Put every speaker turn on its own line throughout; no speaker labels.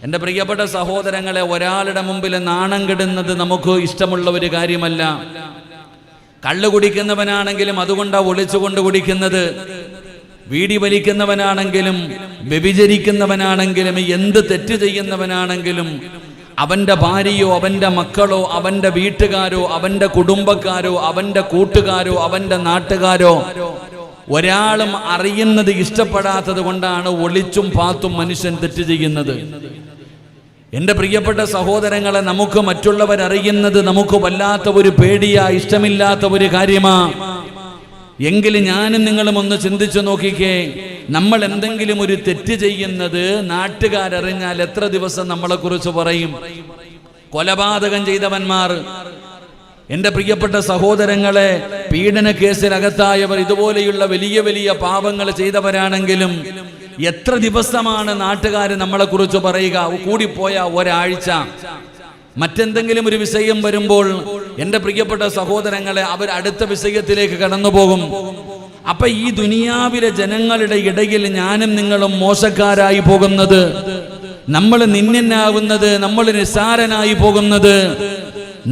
എൻ്റെ പ്രിയപ്പെട്ട സഹോദരങ്ങളെ, ഒരാളുടെ മുമ്പിൽ നാണം കെടുന്നത് നമുക്ക് ഇഷ്ടമുള്ള ഒരു കാര്യമല്ല. കള്ളു കുടിക്കുന്നവനാണെങ്കിലും അതുകൊണ്ടാണ് ഒളിച്ചുകൊണ്ട് കുടിക്കുന്നത്. വീടി വലിക്കുന്നവനാണെങ്കിലും വ്യഭിചരിക്കുന്നവനാണെങ്കിലും എന്ത് തെറ്റ് ചെയ്യുന്നവനാണെങ്കിലും അവൻ്റെ ഭാര്യയോ അവൻ്റെ മക്കളോ അവൻ്റെ വീട്ടുകാരോ അവൻ്റെ കുടുംബക്കാരോ അവൻ്റെ കൂട്ടുകാരോ അവൻ്റെ നാട്ടുകാരോ ഒരാളും അറിയുന്നത് ഇഷ്ടപ്പെടാത്തത് കൊണ്ടാണ് ഒളിച്ചും പാത്തും മനുഷ്യൻ തെറ്റ് ചെയ്യുന്നത്. എൻ്റെ പ്രിയപ്പെട്ട സഹോദരങ്ങളെ, നമുക്ക് മറ്റുള്ളവരറിയുന്നത് നമുക്ക് വല്ലാത്ത ഒരു പേടിയാ, ഇഷ്ടമില്ലാത്ത ഒരു കാര്യമാ. എങ്കിലും ഞാനും നിങ്ങളും ഒന്ന് ചിന്തിച്ചു നോക്കിക്കേ, നമ്മൾ എന്തെങ്കിലും ഒരു തെറ്റ് ചെയ്യുന്നത് നാട്ടുകാരറിഞ്ഞാൽ എത്ര ദിവസം നമ്മളെക്കുറിച്ച് പറയും? കൊലപാതകം ചെയ്തവന്മാർ, എൻ്റെ പ്രിയപ്പെട്ട സഹോദരങ്ങളെ, പീഡന കേസിലകത്തായവർ, ഇതുപോലെയുള്ള വലിയ വലിയ പാപങ്ങൾ ചെയ്തവരാണെങ്കിലും എത്ര ദിവസമാണ് നാട്ടുകാർ നമ്മളെക്കുറിച്ച് പറയുക? കൂടിപ്പോയ ഒരാഴ്ച. മറ്റെന്തെങ്കിലും ഒരു വിഷയം വരുമ്പോൾ എൻ്റെ പ്രിയപ്പെട്ട സഹോദരങ്ങളെ, അവർ അടുത്ത വിഷയത്തിലേക്ക് കടന്നു പോകും. അപ്പൊ ഈ ദുനിയാവിലെ ജനങ്ങളുടെ ഇടയിൽ ഞാനും നിങ്ങളും മോശക്കാരായി പോകുന്നത്, നമ്മൾ നിന്ദനാകുന്നത്, നമ്മൾ നിസ്സാരനായി പോകുന്നത്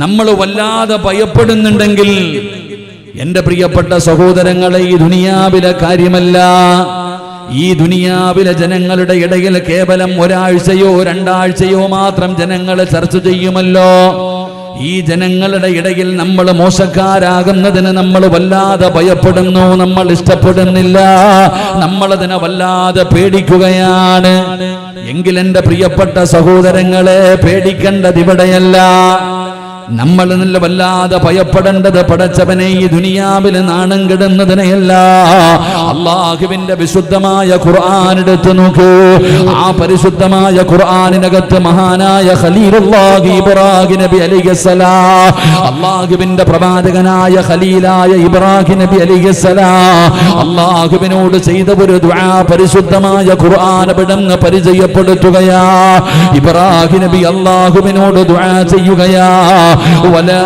നമ്മൾ വല്ലാതെ ഭയപ്പെടുന്നുണ്ടെങ്കിൽ എൻ്റെ പ്രിയപ്പെട്ട സഹോദരങ്ങളെ, ഈ ദുനിയാവിലെ കാര്യമല്ല. ഈ ദുനിയാവിലെ ജനങ്ങളുടെ ഇടയിൽ കേവലം ഒരാഴ്ചയോ രണ്ടാഴ്ചയോ മാത്രം ജനങ്ങൾ ചർച്ച ചെയ്യുമല്ലോ. ഈ ജനങ്ങളുടെ ഇടയിൽ നമ്മൾ മോശക്കാരാകുന്നതിന് നമ്മൾ വല്ലാതെ ഭയപ്പെടുന്നു, നമ്മൾ ഇഷ്ടപ്പെടുന്നില്ല, നമ്മളതിനെ വല്ലാതെ പേടിക്കുകയാണ്. എങ്കിൽ എൻ്റെ പ്രിയപ്പെട്ട സഹോദരങ്ങളെ, പേടിക്കേണ്ടത് ഇവിടെയല്ല. നമ്മൾ നല്ല വല്ലാതെ ഭയപ്പെടേണ്ടത് പടച്ചവനെ ഈ ദുനിയാവിൽ നാണം കെടുന്നതിനെയല്ല. അല്ലാഹുവിന്റെ വിശുദ്ധമായ ഖുർആൻ എടുത്തു നോക്കൂ. ആ പരിശുദ്ധമായ ഖുർആനിനകത്ത് മഹാനായ ഖലീലുല്ലാഹി ഇബ്രാഹിം നബി അലൈഹിസ്സലാം, അല്ലാഹുവിന്റെ പ്രവാചകനായ ഖലീലായ ഇബ്രാഹിം നബി അലൈഹിസ്സലാം അല്ലാഹുവിനോട് ചെയ്ത ഒരു ദുആ പരിശുദ്ധമായ ഖുർആൻ അവിടുന്ന് പരിചയപ്പെടുത്തുകയാ. ഇബ്രാഹിം നബി അല്ലാഹുവിനോട് ദുആ ചെയ്യുകയാ, ولا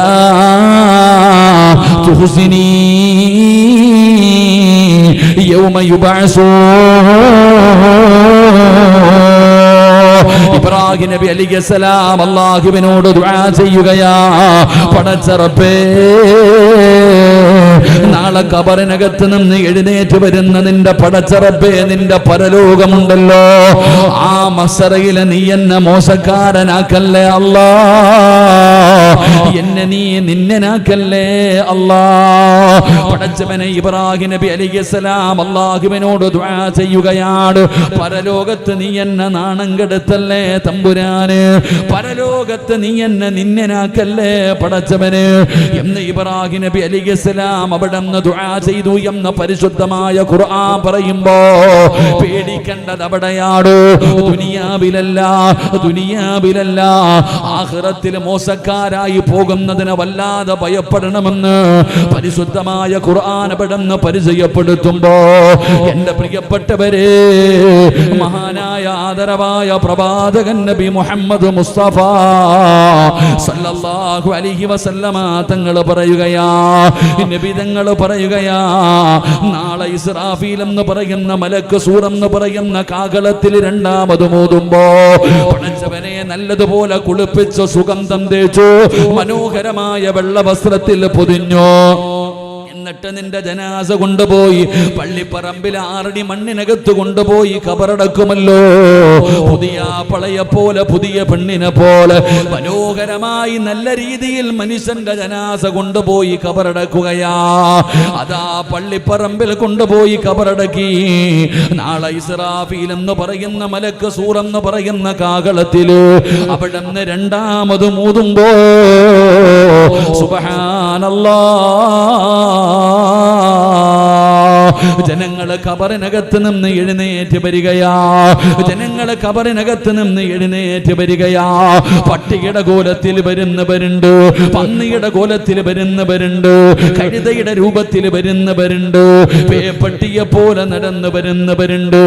تخزني يوم يبعثون. ഇബ്രാഹിം നബി അലൈഹിസ്സലാം അല്ലാഹുവിനോട് ദുആ ചെയ്യുകയാ, പടച്ച റബ്ബേ, നാളെ ഖബറിനകത്ത് നിന്ന് എഴുന്നേറ്റ് വരുന്ന നിന്റെ പടച്ച റബ്ബേ, നിന്റെ പരലോകമുണ്ടല്ലോ, ആ മസ്സറയിൽ നീ എന്നെ മോശക്കാരനാക്കല്ലേ അല്ലാ, എന്നെ നീ നിന്നനാക്കല്ലേ അല്ലാ. പടച്ചവനെ, ഇബ്രാഹിം നബി അലൈഹിസ്സലാം അല്ലാഹുവിനോട് ദുആ ചെയ്യുകയാണ്, പരലോകത്ത് നീ എന്നെ നാണം കെടുത്തല്ലേ തമ്പുരാന്, പരലോകത്ത് നീ എന്നെ നിന്നനാക്കല്ലേ പടച്ചവന് എന്ന് ഇബ്രാഹിം നബി അലൈഹിസ്സലാം അവിടെ നിന്ന് ദുആ ചെയ്തു എന്ന് പരിശുദ്ധമായ ഖുർആൻ പറയുമ്പോ പേടിക്കേണ്ടത് അവിടെയാണ്. ദുനിയാവിലല്ല, ദുനിയാവിലല്ല, ആഖിറത്തിൽ മോശക്കാരായി പോകുന്നതിനെ വല്ലാതെ ഭയപ്പെടണമെന്ന് പരിശുദ്ധമായ ഖുർആൻ അവിടെ നിന്ന് പരിചയപ്പെടുത്തുമ്പോ എന്റെ പ്രിയപ്പെട്ടവരെ, മഹാനായ ആദരവായ പ്രവാചകൻ നബി മുഹമ്മദ് മുസ്തഫ സല്ലല്ലാഹു അലൈഹി വസല്ലമ തങ്ങൾ പറയുകയാ, നബി തങ്ങൾ പറയുകയാ, നാളെ ഇസ്രാഫീൽ എന്ന് പറയുന്ന മലക്ക് സൂർ എന്ന് പറയുന്ന കാകളത്തിൽ രണ്ടാമത് മോതുമ്പോ പടച്ചവനെ നല്ലതുപോലെ കുളിപ്പിച്ച് സുഗന്ധം തേച്ചു മനോഹരമായ വെള്ള വസ്ത്രത്തിൽ പൊതിഞ്ഞു. എന്നിട്ട് നിന്റെ ജനാസ കൊണ്ടുപോയി പള്ളിപ്പറമ്പിൽ 6 അടി മണ്ണിനകത്ത് കൊണ്ടുപോയി കബറടക്കുമല്ലോ. പുതിയ പളയെ പോലെ, പുതിയ പെണ്ണിനെ പോലെ മനോഹരമായി നല്ല രീതിയിൽ മനുഷ്യന്റെ ജനാസ കൊണ്ടുപോയി കബറടക്കുകയാ. അതാ പള്ളിപ്പറമ്പിൽ കൊണ്ടുപോയി കബറടക്കി. നാളെ ഇസ്രാഫീൽ എന്ന് പറയുന്ന മലക്ക് സൂർ എന്ന് പറയുന്ന കാകളത്തില് അവിടെ നിന്ന് രണ്ടാമത് മൂതുമ്പോ സുബ്ഹാനല്ലാഹ്, ജനങ്ങള് ഖബറിനകത്ത് നിന്ന് എഴുന്നേറ്റ് വരികയാ, ജനങ്ങള് ഖബറിനകത്ത് നിന്ന് എഴുന്നേറ്റ് വരികയാ. പട്ടിയുടെ കോലത്തിൽ വരുന്നവരുണ്ട്, പന്നിയുടെ കോലത്തിൽ വരുന്നവരുണ്ട്, കഴുതയുടെ രൂപത്തിൽ വരുന്നവരുണ്ട്, പേപ്പട്ടിയെ പോലെ നടന്നു വരുന്നവരുണ്ട്,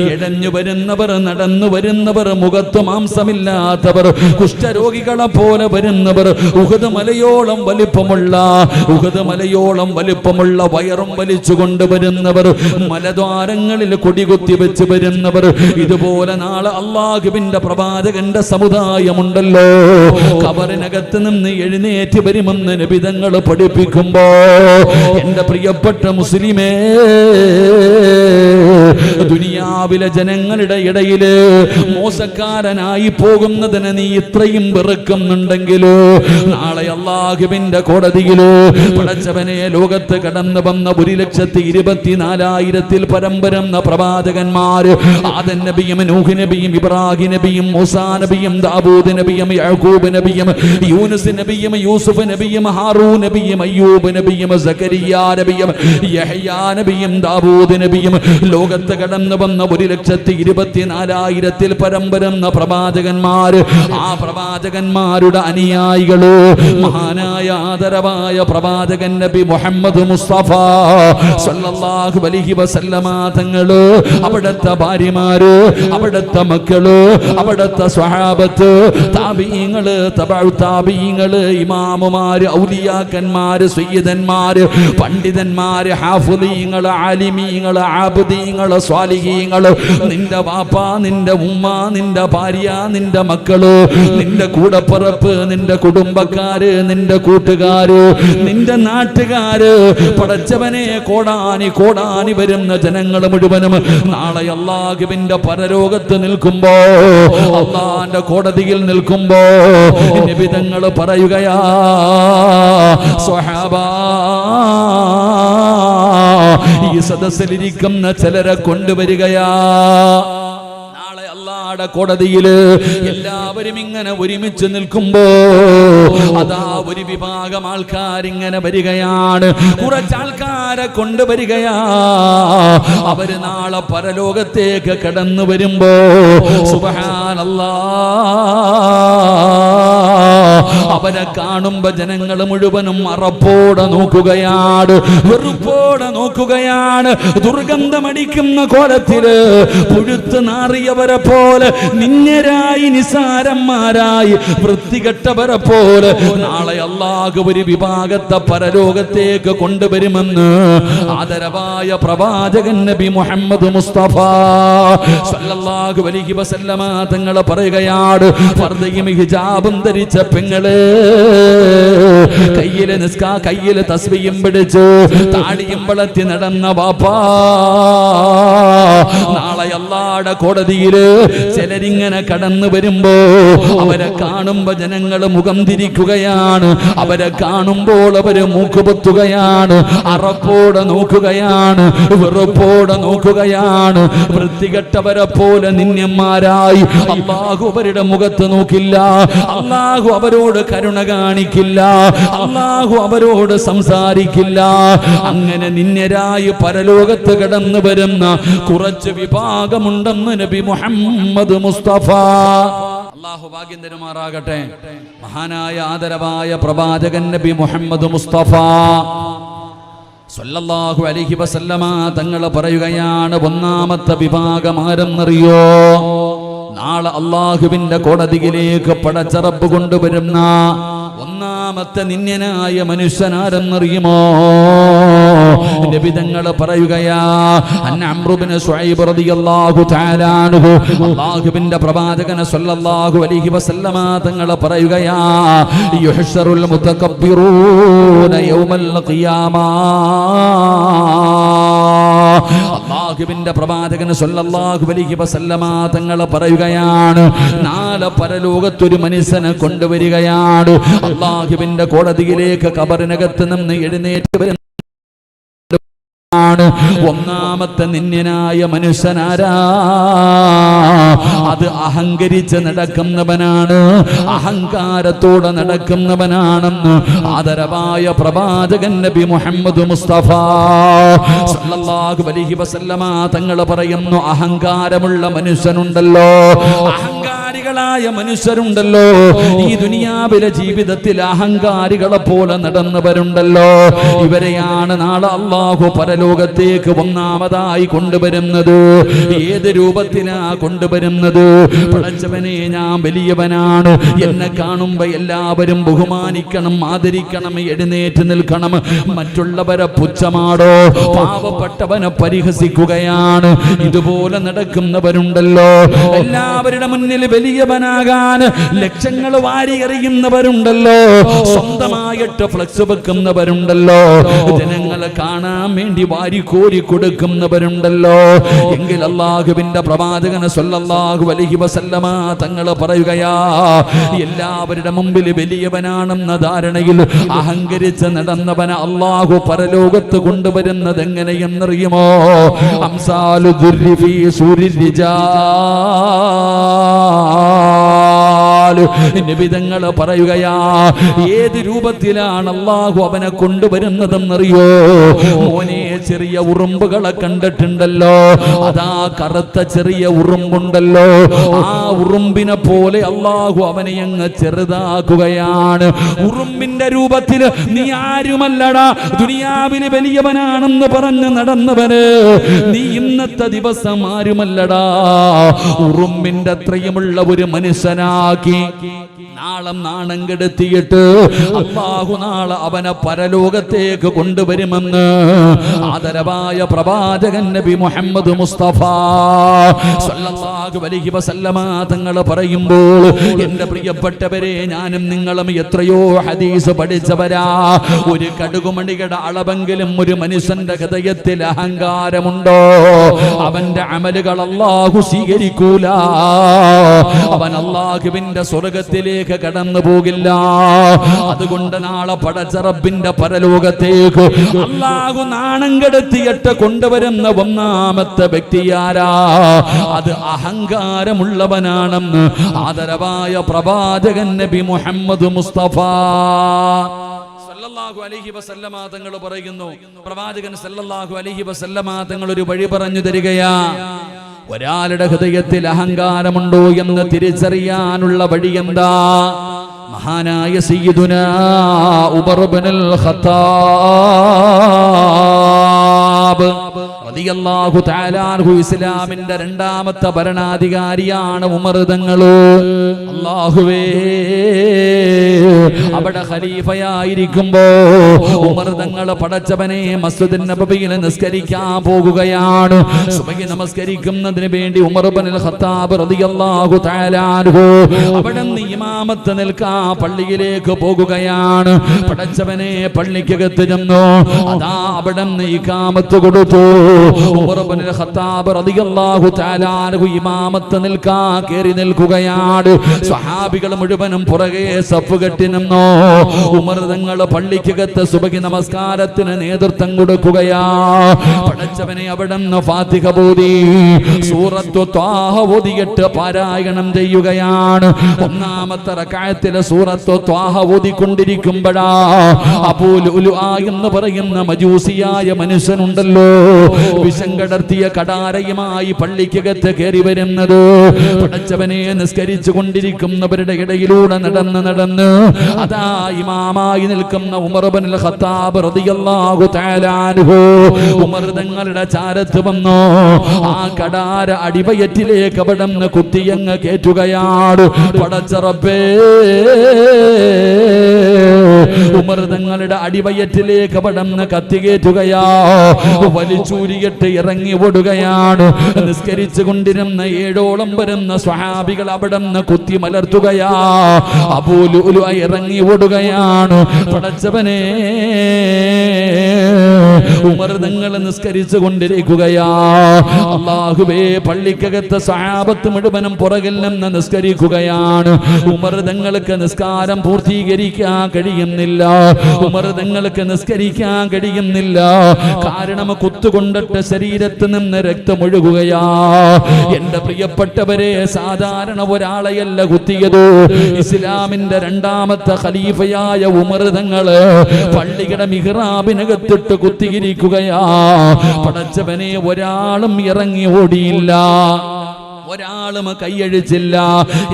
ഇഴഞ്ഞു വരുന്നവർ, നടന്നു വരുന്നവർ, മുഖത്ത് മാംസമില്ലാത്തവർ, കുഷ്ഠരോഗികളെ പോലെ വരുന്നവർ, ഉഹദ് മലയോളം വലിപ്പമുള്ള വയറും വലിച്ചു കൊണ്ടുവരുന്ന വരുന്നവർ, മലദ്വാരങ്ങളിൽ കൊടികുത്തി വെച്ച് വരുന്നവർ, ഇതുപോലെ നാളെ അള്ളാഹുവിന്റെ പ്രവാചകന്റെ സമുദായമുണ്ടല്ലോ, ഖബറിനകത്ത് നിന്ന് എഴുന്നേറ്റ് വരുമെന്ന് നബി തങ്ങൾ പഠിപ്പിക്കുമ്പോ എന്റെ പ്രിയപ്പെട്ട മുസ്ലിമേ, ദുനിയാവിലെ ജനങ്ങളുടെ ഇടയില് മോശക്കാരനായി പോകുന്നതിന് നീ ഇത്രയും വെറുക്കുന്നുണ്ടെങ്കിലോ, നാളെ അല്ലാഹുവിന്റെ കോടതിയില് പടച്ചവനെ ലോകത്ത് കടന്നു വന്ന 1,24,000 പരം വരുന്ന പ്രവാചകന്മാര്, ആദം നബിയും നൂഹ് നബിയും ഇബ്രാഹിം നബിയും മൂസാ നബിയും ദാവൂദ് നബിയും യാക്കൂബ് നബിയും യൂനുസ് നബിയും യൂസുഫ് നബിയും ഹാറൂൻ നബിയും അയ്യൂബ് നബിയും സക്കരിയ നബിയും യഹ്യാ നബിയും ദാവൂദ് നബിയും ലോകത്ത് കടന്നു വന്ന 1,24,000 പരം വരുന്ന പ്രവാചകന്മാര്, ആ പ്രവാചകന്മാരുടെ അനുയായികള് മഹാനായ ആദരവായ പ്രവാചകൻ നബി മുഹമ്മദ് മുസ്തഫ സല്ലല്ലാഹു അലൈഹി വസല്ലമ തങ്ങള്, അവിടുത്തെ ഭാര്യമാര്, അവിടുത്തെ മക്കള്, അവിടുത്തെ സ്വഹാബത്ത്, താബീങ്ങള്, തബഉ താബീങ്ങള്, ഇമാമുമാര്, ഔലിയാക്കന്മാര്, സയ്യിദന്മാര്, പണ്ഡിതന്മാര്, ഹാഫിളീങ്ങള്, ആലിമീങ്ങള്, ആബിദീങ്ങള്, സ്വാലിഹീങ്ങള്, നിന്റെ വാപ്പ, നിന്റെ ഉമ്മ, നിന്റെ ഭാര്യ, നിന്റെ മക്കള്, നിന്റെ കൂടപ്പിറപ്പ്, നിന്റെ കുടുംബക്കാര്, നിന്റെ കൂട്ടുകാര്, നിന്റെ നാട്ടുകാര്, പടച്ചവനെ കോടാനി കോടാനി വരുന്ന ജനങ്ങൾ മുഴുവനും നാളെ അല്ലാഹുവിന്റെ പരലോകത്ത് നിൽക്കുമ്പോ, അല്ലാഹുവിന്റെ കോടതിയിൽ നിൽക്കുമ്പോ നബി തങ്ങൾ പറയുകയാ, സ്വഹാബാ, ഈ സദസ്സിലിരിക്കുന്ന ചിലരെ കൊണ്ടുവരികയാ. കോടതിയില് എല്ലാവരും ഇങ്ങനെ ഒരുമിച്ച് നിൽക്കുമ്പോ അതാ ഒരു വിഭാഗം ആൾക്കാരിങ്ങനെ വരികയാണ്, കുറച്ച് ആൾക്കാരെ കൊണ്ടുവരികയാ. അവര് നാളെ പരലോകത്തേക്ക് കടന്നു വരുമ്പോ സുബ്ഹാനല്ലാഹ്, അവരെ കാണുമ്പോ ജനങ്ങൾ മുഴുവനും അറപ്പോടെ നോക്കുകയാണ്, വെറുപ്പോടെ നോക്കുകയാണ്. ദുർഗന്ധമടിക്കുന്ന കോലത്തില് പുഴുത്ത് നാറിയവരെ പോലെ, നിന്നരായി നിസാരന്മാരായി വൃത്തികെട്ടവരെ പോലെ നാളെ അല്ലാഹു ഒരു വിഭാഗത്തെ പരലോകത്തേക്ക് കൊണ്ടുവരുമെന്ന് ആദരവായ പ്രവാചകൻ നബി മുഹമ്മദ് മുസ്തഫ സല്ലല്ലാഹു അലൈഹി വസല്ലമ തങ്ങൾ പറയുകയാണ്, ഫർദയും ഹിജാബും ധരിച്ച പെങ്ങളെ, കയ്യില് തസ്ബീഹും പിടിച്ച് താടിയും വളർത്തി നടന്ന വാപ്പാ, നാളെ അല്ലാഹുവിന്റെ കോടതിയില് ചിലരിങ്ങനെ കടന്നു വരുമ്പോ അവരെ കാണുമ്പോ ജനങ്ങൾ മുഖം തിരിക്കുകയാണ്, അവരെ കാണുമ്പോൾ അവര് മൂക്കുപൊത്തുകയാണ്, അറപ്പോടെ നോക്കുകയാണ്, വെറുപ്പോടെ നോക്കുകയാണ്. വൃത്തികെട്ടവരെ പോലെ നിന്യന്മാരായി അല്ലാഹു അവരുടെ മുഖത്ത് നോക്കില്ല, അല്ലാഹു അവരോട് കരുണ കാണിക്കില്ല, അല്ലാഹു അവരോട് സംസാരിക്കില്ല. അങ്ങനെ നിന്യരായി പരലോകത്ത് കടന്നു വരുന്ന കുറച്ച് വിഭാഗമുണ്ടെന്ന് നബി മുഹമ്മദ് മുസ്തഫ. അല്ലാഹു ഭാഗ്യം തരുമാറാകട്ടെ. മഹാനായ ആദരവായ പ്രവാചകൻ നബി മുഹമ്മദ് മുസ്തഫ സല്ലല്ലാഹു അലൈഹി വസല്ലമ തങ്ങൾ പറയുകയാണ്, ഒന്നാമത്തെ വിഭാഗം ആരെന്നറിയോ? നാളെ അല്ലാഹുവിന്റെ കോടതിയിലേക്ക് പടച്ച റബ്ബ് കൊണ്ടുവരുന്ന ഒന്നാമത്തെ നിന്യനായ മനുഷ്യനാരെന്നറിയുമോ? നബി തങ്ങൾ പറയുകയാ, അംറു ഇബ്നു ശുഐബ് റളിയല്ലാഹു തആല അൻഹു, അല്ലാഹുവിന്റെ പ്രവാചകൻ സല്ലല്ലാഹു അലൈഹി വസല്ലമ തങ്ങൾ പറയുകയാ, യുഹ്ശറുൽ മുതകബ്ബിറൂന യൗമൽ ഖിയാമ. അല്ലാഹുവിന്റെ പ്രവാചകൻ സല്ലല്ലാഹു അലൈഹി വസല്ലമ തങ്ങൾ പറയുകയാണ്, നാളെ പരലോകത്തൊരു മനുഷ്യനെ കൊണ്ടുവരികയാണ്. അല്ലാഹുവിന്റെ കോടതിയിലേക്ക് ഖബറിനകത്ത് നിന്ന് എഴുന്നേറ്റ് വരുന്ന ഒന്നാമത്തെ നിന്യനായ മനുഷ്യനാരാ? അത് അഹങ്കരിച്ച് നടക്കുന്നവനാണ്, അഹങ്കാരത്തോടെ നടക്കുന്നവനാണെന്ന് ആദരവായ പ്രവാചകൻ നബി മുഹമ്മദ് മുസ്തഫ സല്ലല്ലാഹു അലൈഹി വസല്ലമ തങ്ങൾ പറയുന്നു. അഹങ്കാരമുള്ള മനുഷ്യനുണ്ടല്ലോ, അഹങ്കാരികൾ അഹങ്കാരികളായ മനുഷ്യരുണ്ടല്ലോ, ഈ ദുനിയാവിലെ ജീവിതത്തിൽ അഹങ്കാരികളെ പോലെ നടന്നവരുണ്ടല്ലോ, ഇവരെയാണ് നാളെ അല്ലാഹു പരലോകത്തേക്ക് ഒന്നാമതായി കൊണ്ടുവരുന്നത്. ഏത് രൂപത്തിലാ കൊണ്ടുവരുന്നത്? പടച്ചവനെ, ഞാൻ വലിയവനാണ്, എന്നെ കാണുമ്പോ എല്ലാവരും ബഹുമാനിക്കണം, ആദരിക്കണം, എഴുന്നേറ്റ് നിൽക്കണം. മറ്റുള്ളവരെ പുച്ഛമാടോ, പാവപ്പെട്ടവനെ പരിഹസിക്കുകയാണ്. ഇതുപോലെ നടക്കുന്നവരുണ്ടല്ലോ. എല്ലാവരുടെ മുന്നിൽ വലിയവനാകാൻ ലക്ഷങ്ങൾ വാരി എറിയുന്നവരുണ്ടല്ലോ, സ്വന്തമായിട്ട് ഫ്ലക്സ് വെക്കുന്നവരുണ്ടല്ലോ, ജനങ്ങളെ കാണാൻ വേണ്ടി വാരിക്കോരി കൊടുക്കുന്നവരുണ്ടല്ലോ. എങ്കിൽ അല്ലാഹുവിന്റെ പ്രവാചകൻ സ്വല്ലല്ലാഹു അലൈഹി വസല്ലമ തങ്ങൾ പറയുകയാ, എല്ലാവരുടെ മുമ്പിൽ വലിയവനാണെന്ന ധാരണയിൽ അഹങ്കരിച്ച് നടന്നവനെ അല്ലാഹു പരലോകത്ത് കൊണ്ടുവരുന്നത് എങ്ങനെയെന്നറിയുമോ? അംസാലു ദുർരി ഫീ സൂരിൽ റിജാൽ. നിബിതങ്ങൾ പറയുകയാ, ഏത് രൂപത്തിലാണ് അല്ലാഹു അവനെ കൊണ്ടുവരുന്നതെന്നറിയോ? മോനെ, ചെറിയ ഉറുമ്പുകളെ കണ്ടിട്ടുണ്ടല്ലോ, അതാ കറുത്ത ചെറിയ ഉറുമ്പുണ്ടല്ലോ, ആ ഉറുമ്പിനെ പോലെ അല്ലാഹു അവനെ അങ്ങ് ചെറുതാക്കുകയാണ്. ഉറുമ്പിന്റെ രൂപത്തിൽ നീ ആരുമല്ലടാ, ദുനിയാവിലെ വലിയവനാണെന്ന് പറഞ്ഞ് നടന്നവന് നീ ഇന്നത്തെ ദിവസം ആരുമല്ലടാ, ഉറുമ്പിന്റെ അത്രയുമുള്ള ഒരു മനുഷ്യനാക്കി നാളെ നാണം കെടുത്തിയിട്ട് അല്ലാഹു നാളെ അവനെ പരലോകത്തേക്ക് കൊണ്ടുവരുമെന്ന് ആദരവായ പ്രവാചകൻ നബി മുഹമ്മദ് മുസ്തഫ സല്ലല്ലാഹു അലൈഹി വസല്ലമ തങ്ങൾ പറയുമ്പോൾ, എന്റെ പ്രിയപ്പെട്ടവരെ, ഞാനും നിങ്ങളും എത്രയോ ഹദീസ് പഠിച്ചവരാ. ഒരു കടുകുമണിയുടെ അളവെങ്കിലും ഒരു മനുഷ്യന്റെ ഹൃദയത്തിൽ അഹങ്കാരമുണ്ടോ, അവന്റെ അമലുകൾ അല്ലാഹു സ്വീകരിക്കൂല, അവൻ അല്ലാഹുവിന്റെ സ്വർഗത്തിലേക്ക് കടന്നു പോകില്ല. അതുകൊണ്ട് നാളെ പടച്ച റബ്ബിന്റെ പരലോകത്തേക്ക് അല്ലാഹു നാണം കെടുത്തിയിട്ട് കൊണ്ടുവരുന്ന ഒന്നാമത്തെ വ്യക്തിയാരാ? അത് അഹങ്കാരമുള്ളവനാണെന്ന് ആദരവായ പ്രവാചകൻ നബി മുഹമ്മദ് മുസ്തഫ സല്ലല്ലാഹു അലൈഹി വസല്ലമ തങ്ങൾ പറയുന്നു. പ്രവാചകൻ സല്ലല്ലാഹു അലൈഹി വസല്ലമ തങ്ങൾ ഒരു വഴി പറഞ്ഞു തരികയാ. ഒരാളുടെ ഹൃദയത്തിൽ അഹങ്കാരമുണ്ടോ എന്ന് തിരിച്ചറിയാനുള്ള വഴി എന്താ? മഹാനായ സയ്യിദുനാ ഉമർ ഇബ്നുൽ ഖത്താബ് റളിയല്ലാഹു തആല അൻഹു, ഇസ്ലാമിന്റെ രണ്ടാമത്തെ ഭരണാധികാരിയാണ് ഉമർ തങ്ങൾ. അല്ലാഹുവേ, അവിടെ ഖലീഫയായിരിക്കുമ്പോ ഉമർ തങ്ങൾ പടച്ചവനെ മസ്ജിദുൻ നബവിയിൽ നിസ്കരിക്കാൻ പോകുകയാണ്. സുബഹി നമസ്കരിക്കുന്നതിന് വേണ്ടി ഉമർ ഇബ്നുൽ ഖത്താബ് റളിയല്ലാഹു തആല അൻഹു അവിടെ നിന്ന് ഇമാമത്ത് നിൽക്കാൻ പള്ളിയിലേക്ക് പോകുകയാണ്. പടച്ചവനെ, പള്ളിക്കകത്ത് ചെന്നു. അതാ അവിടെ നിന്ന് ഇഖാമത്ത് കൊടുത്തു. ഉമർ ഇബ്നുൽ ഖത്താബ് റളിയല്ലാഹു തആല അൻഹു ഇമാമത്ത് നിൽക്കാൻ കേറി നിൽക്കുകയാണ്. സ്വഹാബികൾ മുഴുവനും പുറകെ സഫ് കെട്ടി നിന്നു. ഉമർ തങ്ങൾ പള്ളിക്കകത്ത് സുബഹി നമസ്കാരത്തിന് നേതൃത്വം കൊടുക്കുകയാ. പടച്ചവനെ, അവിടെ നിന്ന് ഫാത്തിഹ ഓതി സൂറത്തു ത്വാഹ ഓതിയിട്ട് പാരായണം ചെയ്യുകയാണ്. ഒന്നാമത്തെ റക്അത്തിലെ സൂറത്തു ത്വാഹ ഓതിക്കൊണ്ടിരിക്കുമ്പോഴാ അബൂ ലുഅ്ലുഅ എന്ന് പറയുന്ന മജൂസിയായ മനുഷ്യനുണ്ടല്ലോ, വിഷം കടർത്തിയ കടാരയുമായി പള്ളിക്കകത്ത് കയറി വരുന്നത്. പടച്ചവനെ, നിസ്കരിച്ചു കൊണ്ടിരിക്കുന്നവരുടെ ഇടയിലൂടെ നടന്ന് അതാ ഇമാമായി നിൽക്കുന്ന ഉമർ ഇബ്നുൽ ഖത്താബ് റളിയല്ലാഹു തആല അൻഹു ഉമർ തങ്ങളുടെ ചാരത്ത് വന്നു. ആ കടാര അടിവയറ്റിലേക്ക് അവിടെ നിന്ന് കുത്തിയങ്ങ് കേറ്റുകയാണ്. പടച്ച റബ്ബേ, ഉമർ തങ്ങളുടെ അടിവയറ്റിലേക്ക് അവിടെ നിന്ന് കത്തികേറ്റുകയാ. വലിച്ചൂരിയിട്ട് ഇറങ്ങി ഓടുകയാണ്. നിസ്കരിച്ചു കൊണ്ടിരുന്ന 7ഓളം വരുന്ന സ്വഹാബികൾ അവിടെ നിന്ന് കുത്തി മലർത്തുകയാ. അബൂ ലുഅ്ലുഅ ഇറങ്ങി ഓടുകയാണ്. പടച്ചവനെ, ഉമർ തങ്ങൾ നിസ്കരിച്ചു കൊണ്ടിരിക്കുകയാ. അല്ലാഹുവേ, പള്ളിക്കകത്ത് സ്വഹാബത്ത് മുഴുവനും പുറകിൽ നിന്ന് നിസ്കരിക്കുകയാണ്. ഉമർ തങ്ങൾക്ക് നിസ്കാരം പൂർത്തീകരിക്കാൻ കഴിയുന്നില്ല. ഉമർ തങ്ങൾക്ക് നിസ്കരിക്കാൻ കഴിയുന്നില്ല. കാരണം കുത്തുകൊണ്ടിട്ട് ശരീരത്തിൽ നിന്ന് രക്തമൊഴുകുകയാ. എന്റെ പ്രിയപ്പെട്ടവരെ, സാധാരണ ഒരാളെയല്ല കുത്തിയത്. ഇസ്ലാമിന്റെ രണ്ടാമത്തെ ഖലീഫയായ ഉമർ തങ്ങള് പള്ളിയുടെ മിഹ്റാബിനകത്തിട്ട് കുത്തിയിരിക്കുകയാ. പടച്ചവനെ, ഒരാളും ഇറങ്ങി ഓടിയില്ല. ഒരാളും കൈയഴിച്ചില്ല.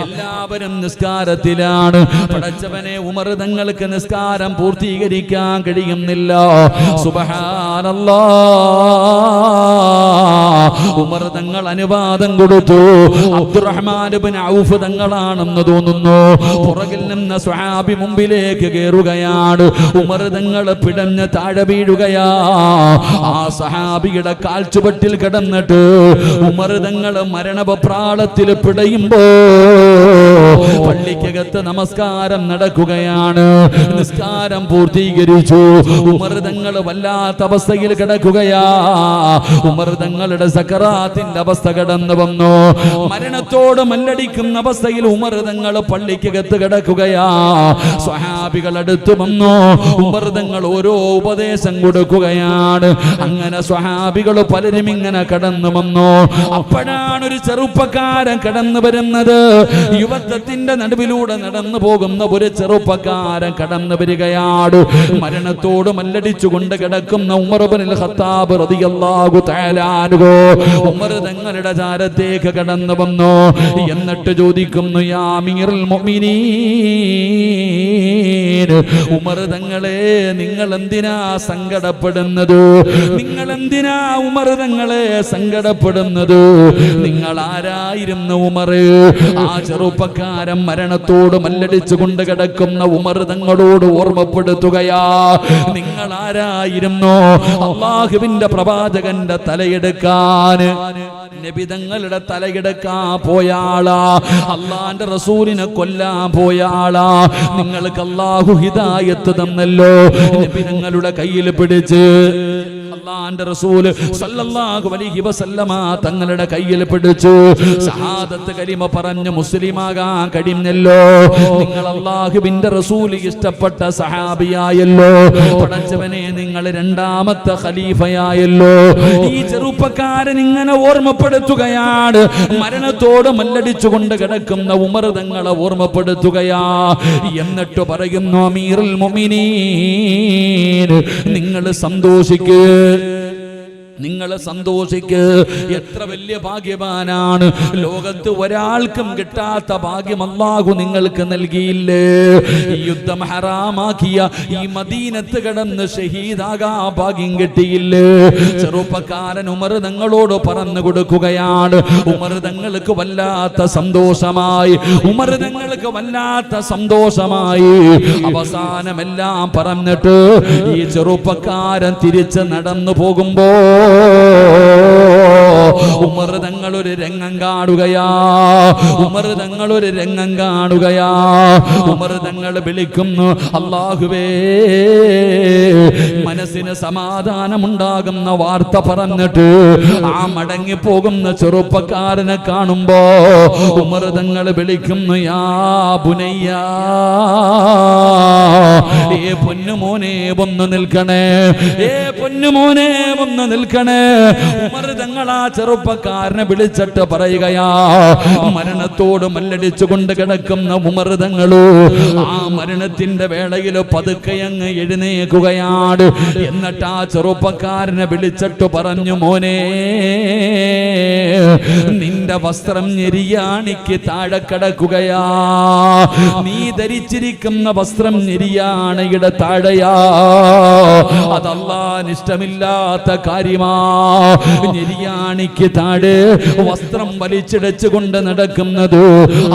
എല്ലാവരും നിസ്കാരത്തിലാണ്. പടച്ചവനെ, ഉമർ തങ്ങൾക്ക് നിസ്കാരം പൂർത്തീകരിക്കാൻ കഴിയുന്നില്ല. സുബ്ഹാനല്ലാഹ്, ഉമർ തങ്ങൾ അനുവാദം കൊടുത്തു. അബ്ദുറഹ്മാൻ ഇബ്നു ഔഫ് തങ്ങളാണെന്ന് തോന്നുന്നു. പുറകിൽ നിന്ന് സ്വഹാബി മുമ്പിലേക്ക് കയറുകയാണ്. ഉമർ തങ്ങൾ പിടഞ്ഞ് താഴെ വീഴുകയാ. ആ സഹാബിയുടെ കാൽച്ചുവട്ടിൽ കിടന്നിട്ട് ഉമർ തങ്ങൾ മരണപ്രാളത്തിൽ പിടയുമ്പോ പള്ളിക്കകത്ത് നമസ്കാരം നടക്കുകയാണ്. നിസ്കാരം പൂർത്തീകരിച്ചു. ഉമർ തങ്ങൾ വല്ലാത്ത അവസ്ഥയിൽ കിടക്കുകയാ. ഉമർ തങ്ങളുടെ സക്കറാത്തിന്റെ അവസ്ഥ കടന്നു വന്നു. മരണത്തോട് മല്ലടിക്കുന്ന അവസ്ഥയിൽ ഉമർ തങ്ങൾ പള്ളിക്കകത്ത് കിടക്കുകയാ. സ്വഹാബികൾ അടുത്തു വന്നു. ഉമർ തങ്ങൾ ഓരോ ഉപദേശം കൊടുക്കുകയാണ്. അങ്ങനെ സ്വഹാബികൾ പലരും ഇങ്ങനെ കടന്നു വന്നു. അപ്പോഴാണ് ഒരു ചെറുപ്പക്കാരൻ കടന്നു വരുന്നത്. യുവത്വത്തിന്റെ നടുവിലൂടെ നടന്നു പോകുന്ന ഒരു ചെറുപ്പക്കാരൻ കടന്നു വരികയാണ്. മരണത്തോട് മല്ലടിച്ചുകൊണ്ട് കിടക്കുന്ന ഉമർ ഇബ്നുൽ ഖത്താബ് റളിയല്ലാഹു തആല അൻഹു ഉമർ തങ്ങളുടെ ചാരത്തേക്ക് കടന്നു വന്നു. എന്നിട്ട് ചോദിക്കുന്നു, യാ അമീറുൽ മുഅ്മിനീൻ, ഉമർ തങ്ങളെ, നിങ്ങൾ എന്തിനാ സങ്കടപ്പെടുന്നത്? നിങ്ങൾ എന്തിനാ ഉമർ തങ്ങളെ സങ്കടപ്പെടുന്നത്? നിങ്ങൾ ആരായിരുന്നു ഉമർ? ആ ചെറുപ്പക്കാരൻ മരണത്തോട് മല്ലടിച്ചുകൊണ്ട് കിടക്കുന്ന ഉമർ തങ്ങളോട് ഓർമ്മപ്പെടുത്തുകയാ, നിങ്ങൾ ആരായിരുന്നു? അല്ലാഹുവിന്റെ പ്രവാചകന്റെ തലയെടുക്കാൻ, നബി തങ്ങളുടെ തലയെടുക്കാൻ പോയാളാ. അള്ളാന്റെ റസൂലിനെ കൊല്ലാൻ പോയാളാ. നിങ്ങൾക്ക് അല്ലാഹു ഹിദായത്ത് തന്നല്ലോ. നബി തങ്ങളുടെ കയ്യിൽ പിടിച്ച് അല്ലാഹുവിന്റെ റസൂൽ സല്ലല്ലാഹു അലൈഹി വസല്ലമ തങ്ങളുടെ കയ്യിൽ പിടിച്ചു. ഷഹാദത്ത് കലിമ പറഞ്ഞ് മുസ്ലിമാകാൻ കഴിഞ്ഞല്ലോ. നിങ്ങൾ അല്ലാഹുവിന്റെ റസൂൽ ഇഷ്ടപ്പെട്ട സഹാബിയായല്ലോ. പടച്ചവനെ, നിങ്ങൾ രണ്ടാമത്തെ ഖലീഫയായല്ലോ. ഈ ചെറുപ്പക്കാരൻ ഇങ്ങനെ ഓർമ്മപ്പെടുത്തുകയാണ്. മരണത്തോട് മല്ലടിച്ചുകൊണ്ട് കിടക്കുന്ന ഉമർ തങ്ങളെ ഓർമ്മപ്പെടുത്തുകയാ. എന്നിട്ട് പറയുന്നു, അമീറുൽ മുഅ്മിനീൻ, നിങ്ങൾ സന്തോഷിക്ക്, നിങ്ങൾ സന്തോഷിക്ക്. എത്ര വലിയ ഭാഗ്യവാനാണ്. ലോകത്ത് ഒരാൾക്കും കിട്ടാത്ത ഭാഗ്യം അല്ലാഹു നിങ്ങൾക്ക് നൽകിയില്ലേ? ഈ യുദ്ധം ഹറാമാക്കിയ ഈ മദീനത്ത് കിടന്ന് ഷഹീദാകാ ഭാഗ്യം കിട്ടിയില്ലേ? ചെറുപ്പക്കാരൻ ഉമർ തങ്ങളോട് പറഞ്ഞു കൊടുക്കുകയാണ്. ഉമർ തങ്ങൾക്ക് വല്ലാത്ത സന്തോഷമായി. ഉമർ തങ്ങൾക്ക് വല്ലാത്ത സന്തോഷമായി. അവസാനമെല്ലാം പറഞ്ഞിട്ട് ഈ ചെറുപ്പക്കാരൻ തിരിച്ച് നടന്നു പോകുമ്പോ ഉമർ തങ്ങളൊരു രംഗം കാണുകയാ. ഉമർ തങ്ങളൊരു രംഗം കാണുകയാ. ഉമർ തങ്ങൾ വിളിക്കുന്നു, അല്ലാഹുവേ, മനസ്സിന് സമാധാനമുണ്ടാകുന്ന വാർത്ത പറഞ്ഞിട്ട് ആ മടങ്ങി പോകുന്ന ചെറുപ്പക്കാരനെ കാണുമ്പോ ഉമർ തങ്ങൾ വിളിക്കുന്നു, യാ ബുനയ്യ, ഏ പൊന്നുമോനെ ഒന്ന് നിൽക്കണേ, ഏ പൊന്നുമോനെ ഒന്ന് നിൽക്കണേ. ഉമർ തങ്ങൾ ആ ചെറുപ്പക്കാരനെ വിളിച്ചിട്ട് പറയുകയാ, മരണത്തോട് മല്ലടിച്ചുകൊണ്ട് കിടക്കുന്ന ഉമർ തങ്ങള് ആ മരണത്തിന്റെ വേളയിൽ പതുക്കെ അങ്ങ് എഴുന്നേക്കുകയാണ്. എന്നിട്ട് ആ ചെറുപ്പക്കാരനെ വിളിച്ചിട്ട് പറഞ്ഞു, മോനെ, നിന്റെ വസ്ത്രം ഞെരിയാണിക്ക് താഴെ കിടക്കുകയാ. നീ ധരിച്ചിരിക്കുന്ന വസ്ത്രം ഞെരിയാണയുടെ താഴെയാ. അത് അല്ലാഹുവിന് ഇഷ്ടമില്ലാത്ത കാര്യമാ. ഞെരിയാണിക്ക് താഴെ വസ്ത്രം വലിച്ചിടച്ചുകൊണ്ട് നടക്കുന്നത്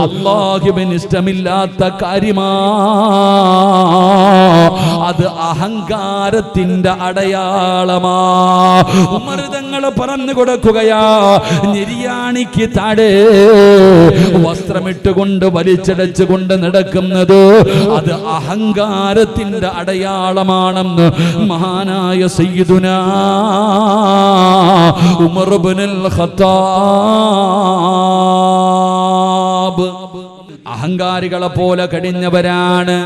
അല്ലാഹുവിന് ഇഷ്ടമില്ലാത്ത കാര്യമാ. അത് അഹങ്കാരത്തിന്റെ അടയാളമാ. ഉമർ തങ്ങൾ പറഞ്ഞു കൊടുക്കുകയാ, ഞെരിയാണിക്ക് താഴെ വസ്ത്രമിട്ടുകൊണ്ട് വലിച്ചടച്ചുകൊണ്ട് നടക്കുന്നത് അത് അഹങ്കാരത്തിന്റെ അടയാളമാണെന്ന് മഹാനായ സയ്യിദുനാ ഉമർ ഇബ്നുൽ ഖത്താബ്. അഹങ്കാരികളെ പോലെ കഴിഞ്ഞവരാണ്.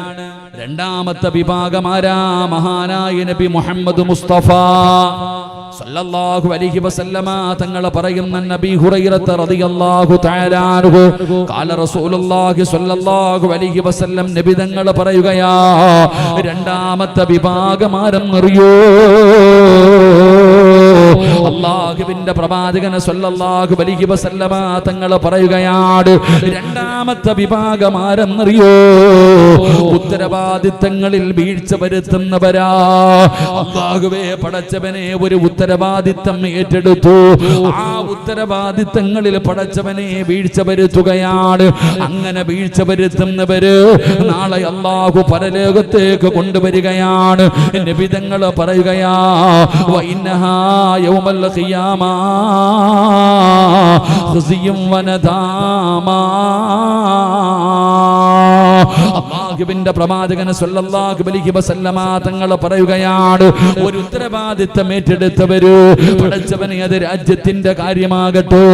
രണ്ടാമത്തെ വിഭാഗമാരാ? മഹാനായ നബി മുഹമ്മദ് മുസ്തഫ സല്ലല്ലാഹു അലൈഹി വസല്ലമ തങ്ങൾ പറയുന്ന നബി ഹുറൈറത്ത് റളിയല്ലാഹു തആല അൻഹു ഖാല റസൂലുള്ളാഹി സല്ലല്ലാഹു അലൈഹി വസല്ലം, നബി തങ്ങൾ പറയുകയാ, രണ്ടാമത്തെ വിഭാഗമാരെന്നറിയോ? അല്ലാഹുവിന്റെ പ്രവാചകൻ സ്വല്ലല്ലാഹു അലൈഹി വസല്ലമ തങ്ങൾ പറയുകയാണ്, രണ്ടാമത്തെ വിഭാഗം ആരെന്നറിയോ? ഉത്തരവാദിത്തങ്ങളിൽ വീഴ്ച വരുത്തുന്നവരാ. അല്ലാഹുവേ പടച്ചവനെ ഒരു ഉത്തരവാദിത്തം ഏറ്റെടുത്തു, ആ ഉത്തരവാദിത്തങ്ങളിൽ പടച്ചവനെ വീഴ്ച വരുത്തുകയാണ്. അങ്ങനെ വീഴ്ച വരുത്തുന്നവര് നാളെ അല്ലാഹു പരലോകത്തേക്ക് കൊണ്ടുവരികയാണ്. നബി തങ്ങൾ പറയുകയാ, വഇന്നഹാ യൗമൽ ഖിയാമ ഖുസിയും വനദാമാ. അല്ലാഹുവിന്റെ പ്രവാചകൻ സ്വല്ലല്ലാഹു അലൈഹി വസല്ലമ തങ്ങൾ പറയുകയാണ്, ഒരു ഉത്തരവാദിത്തം ഏറ്റെടുത്തവര് പടച്ചവനെ, അത് രാജ്യത്തിന്റെ കാര്യമാകട്ടെ,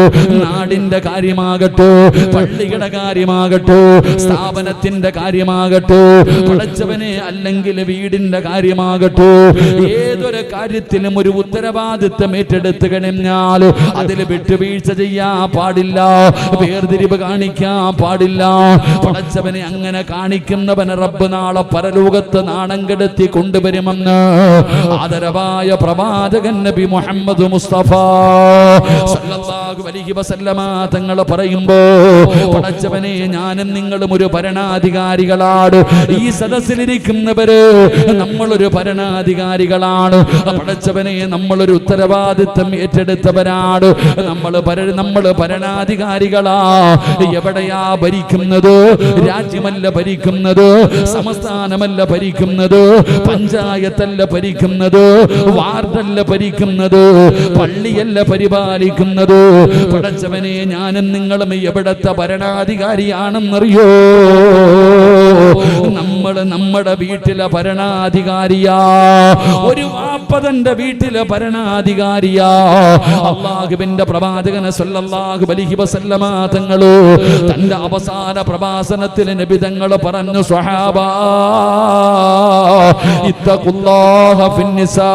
നാടിന്റെ കാര്യമാകട്ടെ, പള്ളിയുടെ കാര്യമാകട്ടെ, സ്ഥാപനത്തിന്റെ കാര്യമാകട്ടെ, പടച്ചവനെ അല്ലെങ്കിൽ വീടിന്റെ കാര്യമാകട്ടെ, ഏതൊരു കാര്യത്തിലും ഒരു ഉത്തരവാദിത്തം ഏറ്റെടുത്തു കഴിഞ്ഞാൽ അതിൽ വിട്ടുവീഴ്ച ചെയ്യാൻ പാടില്ല, വേർതിരിവ് കാണിക്കാൻ പാടില്ല. പടച്ചവനെ അങ്ങനെ കാണിക്കുന്നവന് റബ്ബ് നാളെ പരലോകത്ത് നാണം കെടുത്തി കൊണ്ടുവരുമെന്ന് ആദരവായ പ്രവാചകൻ നബി മുഹമ്മദ് മുസ്തഫ സല്ലല്ലാഹു അലൈഹി വസല്ലമ തങ്ങൾ പറയുമ്പോ, പടച്ചവനെ ഞാനും നിങ്ങളും ഒരു ഭരണാധികാരികളാണ്. ഈ സദസ്സിലിരിക്കുന്നവര് നമ്മളൊരു ഭരണാധികാരികളാണ്. പടച്ചവനെ നമ്മളൊരു ഉത്തരവാദിത്തം ഏറ്റെടുത്തവരാണ്. നമ്മൾ ഭരണാധികാരികളാ. എവിടെയാ ഭരിക്കുന്നത്? രാജ്യമല്ല ഭരിക്കുന്നത്, സംസ്ഥാനമല്ല ഭരിക്കുന്നത്, പഞ്ചായത്തല്ല ഭരിക്കുന്നത്, വാർഡല്ല ഭരിക്കുന്നത്, പള്ളിയല്ല പരിപാലിക്കുന്നത്. പടച്ചവനെ ഞാനും നിങ്ങളും എവിടത്തെ ഭരണാധികാരിയാണെന്നറിയോ? നമ്മുടെ വീട്ടിലെ ഭരണാധികാരിയാ. ഒരു വാപ്പതന്റെ വീട്ടിലെ ഭരണാധികാരിയാ. അല്ലാഹുവിന്റെ പ്രവാചകൻ സ്വല്ലല്ലാഹു അലൈഹി വസല്ലമ തങ്ങള് തന്റെ അവസാന പ്രഭാഷണത്തിൽ നബി തങ്ങൾ പറഞ്ഞു, സ്വഹാബാ ഇത്തഖുല്ലാഹ ഫിന്നിസാ.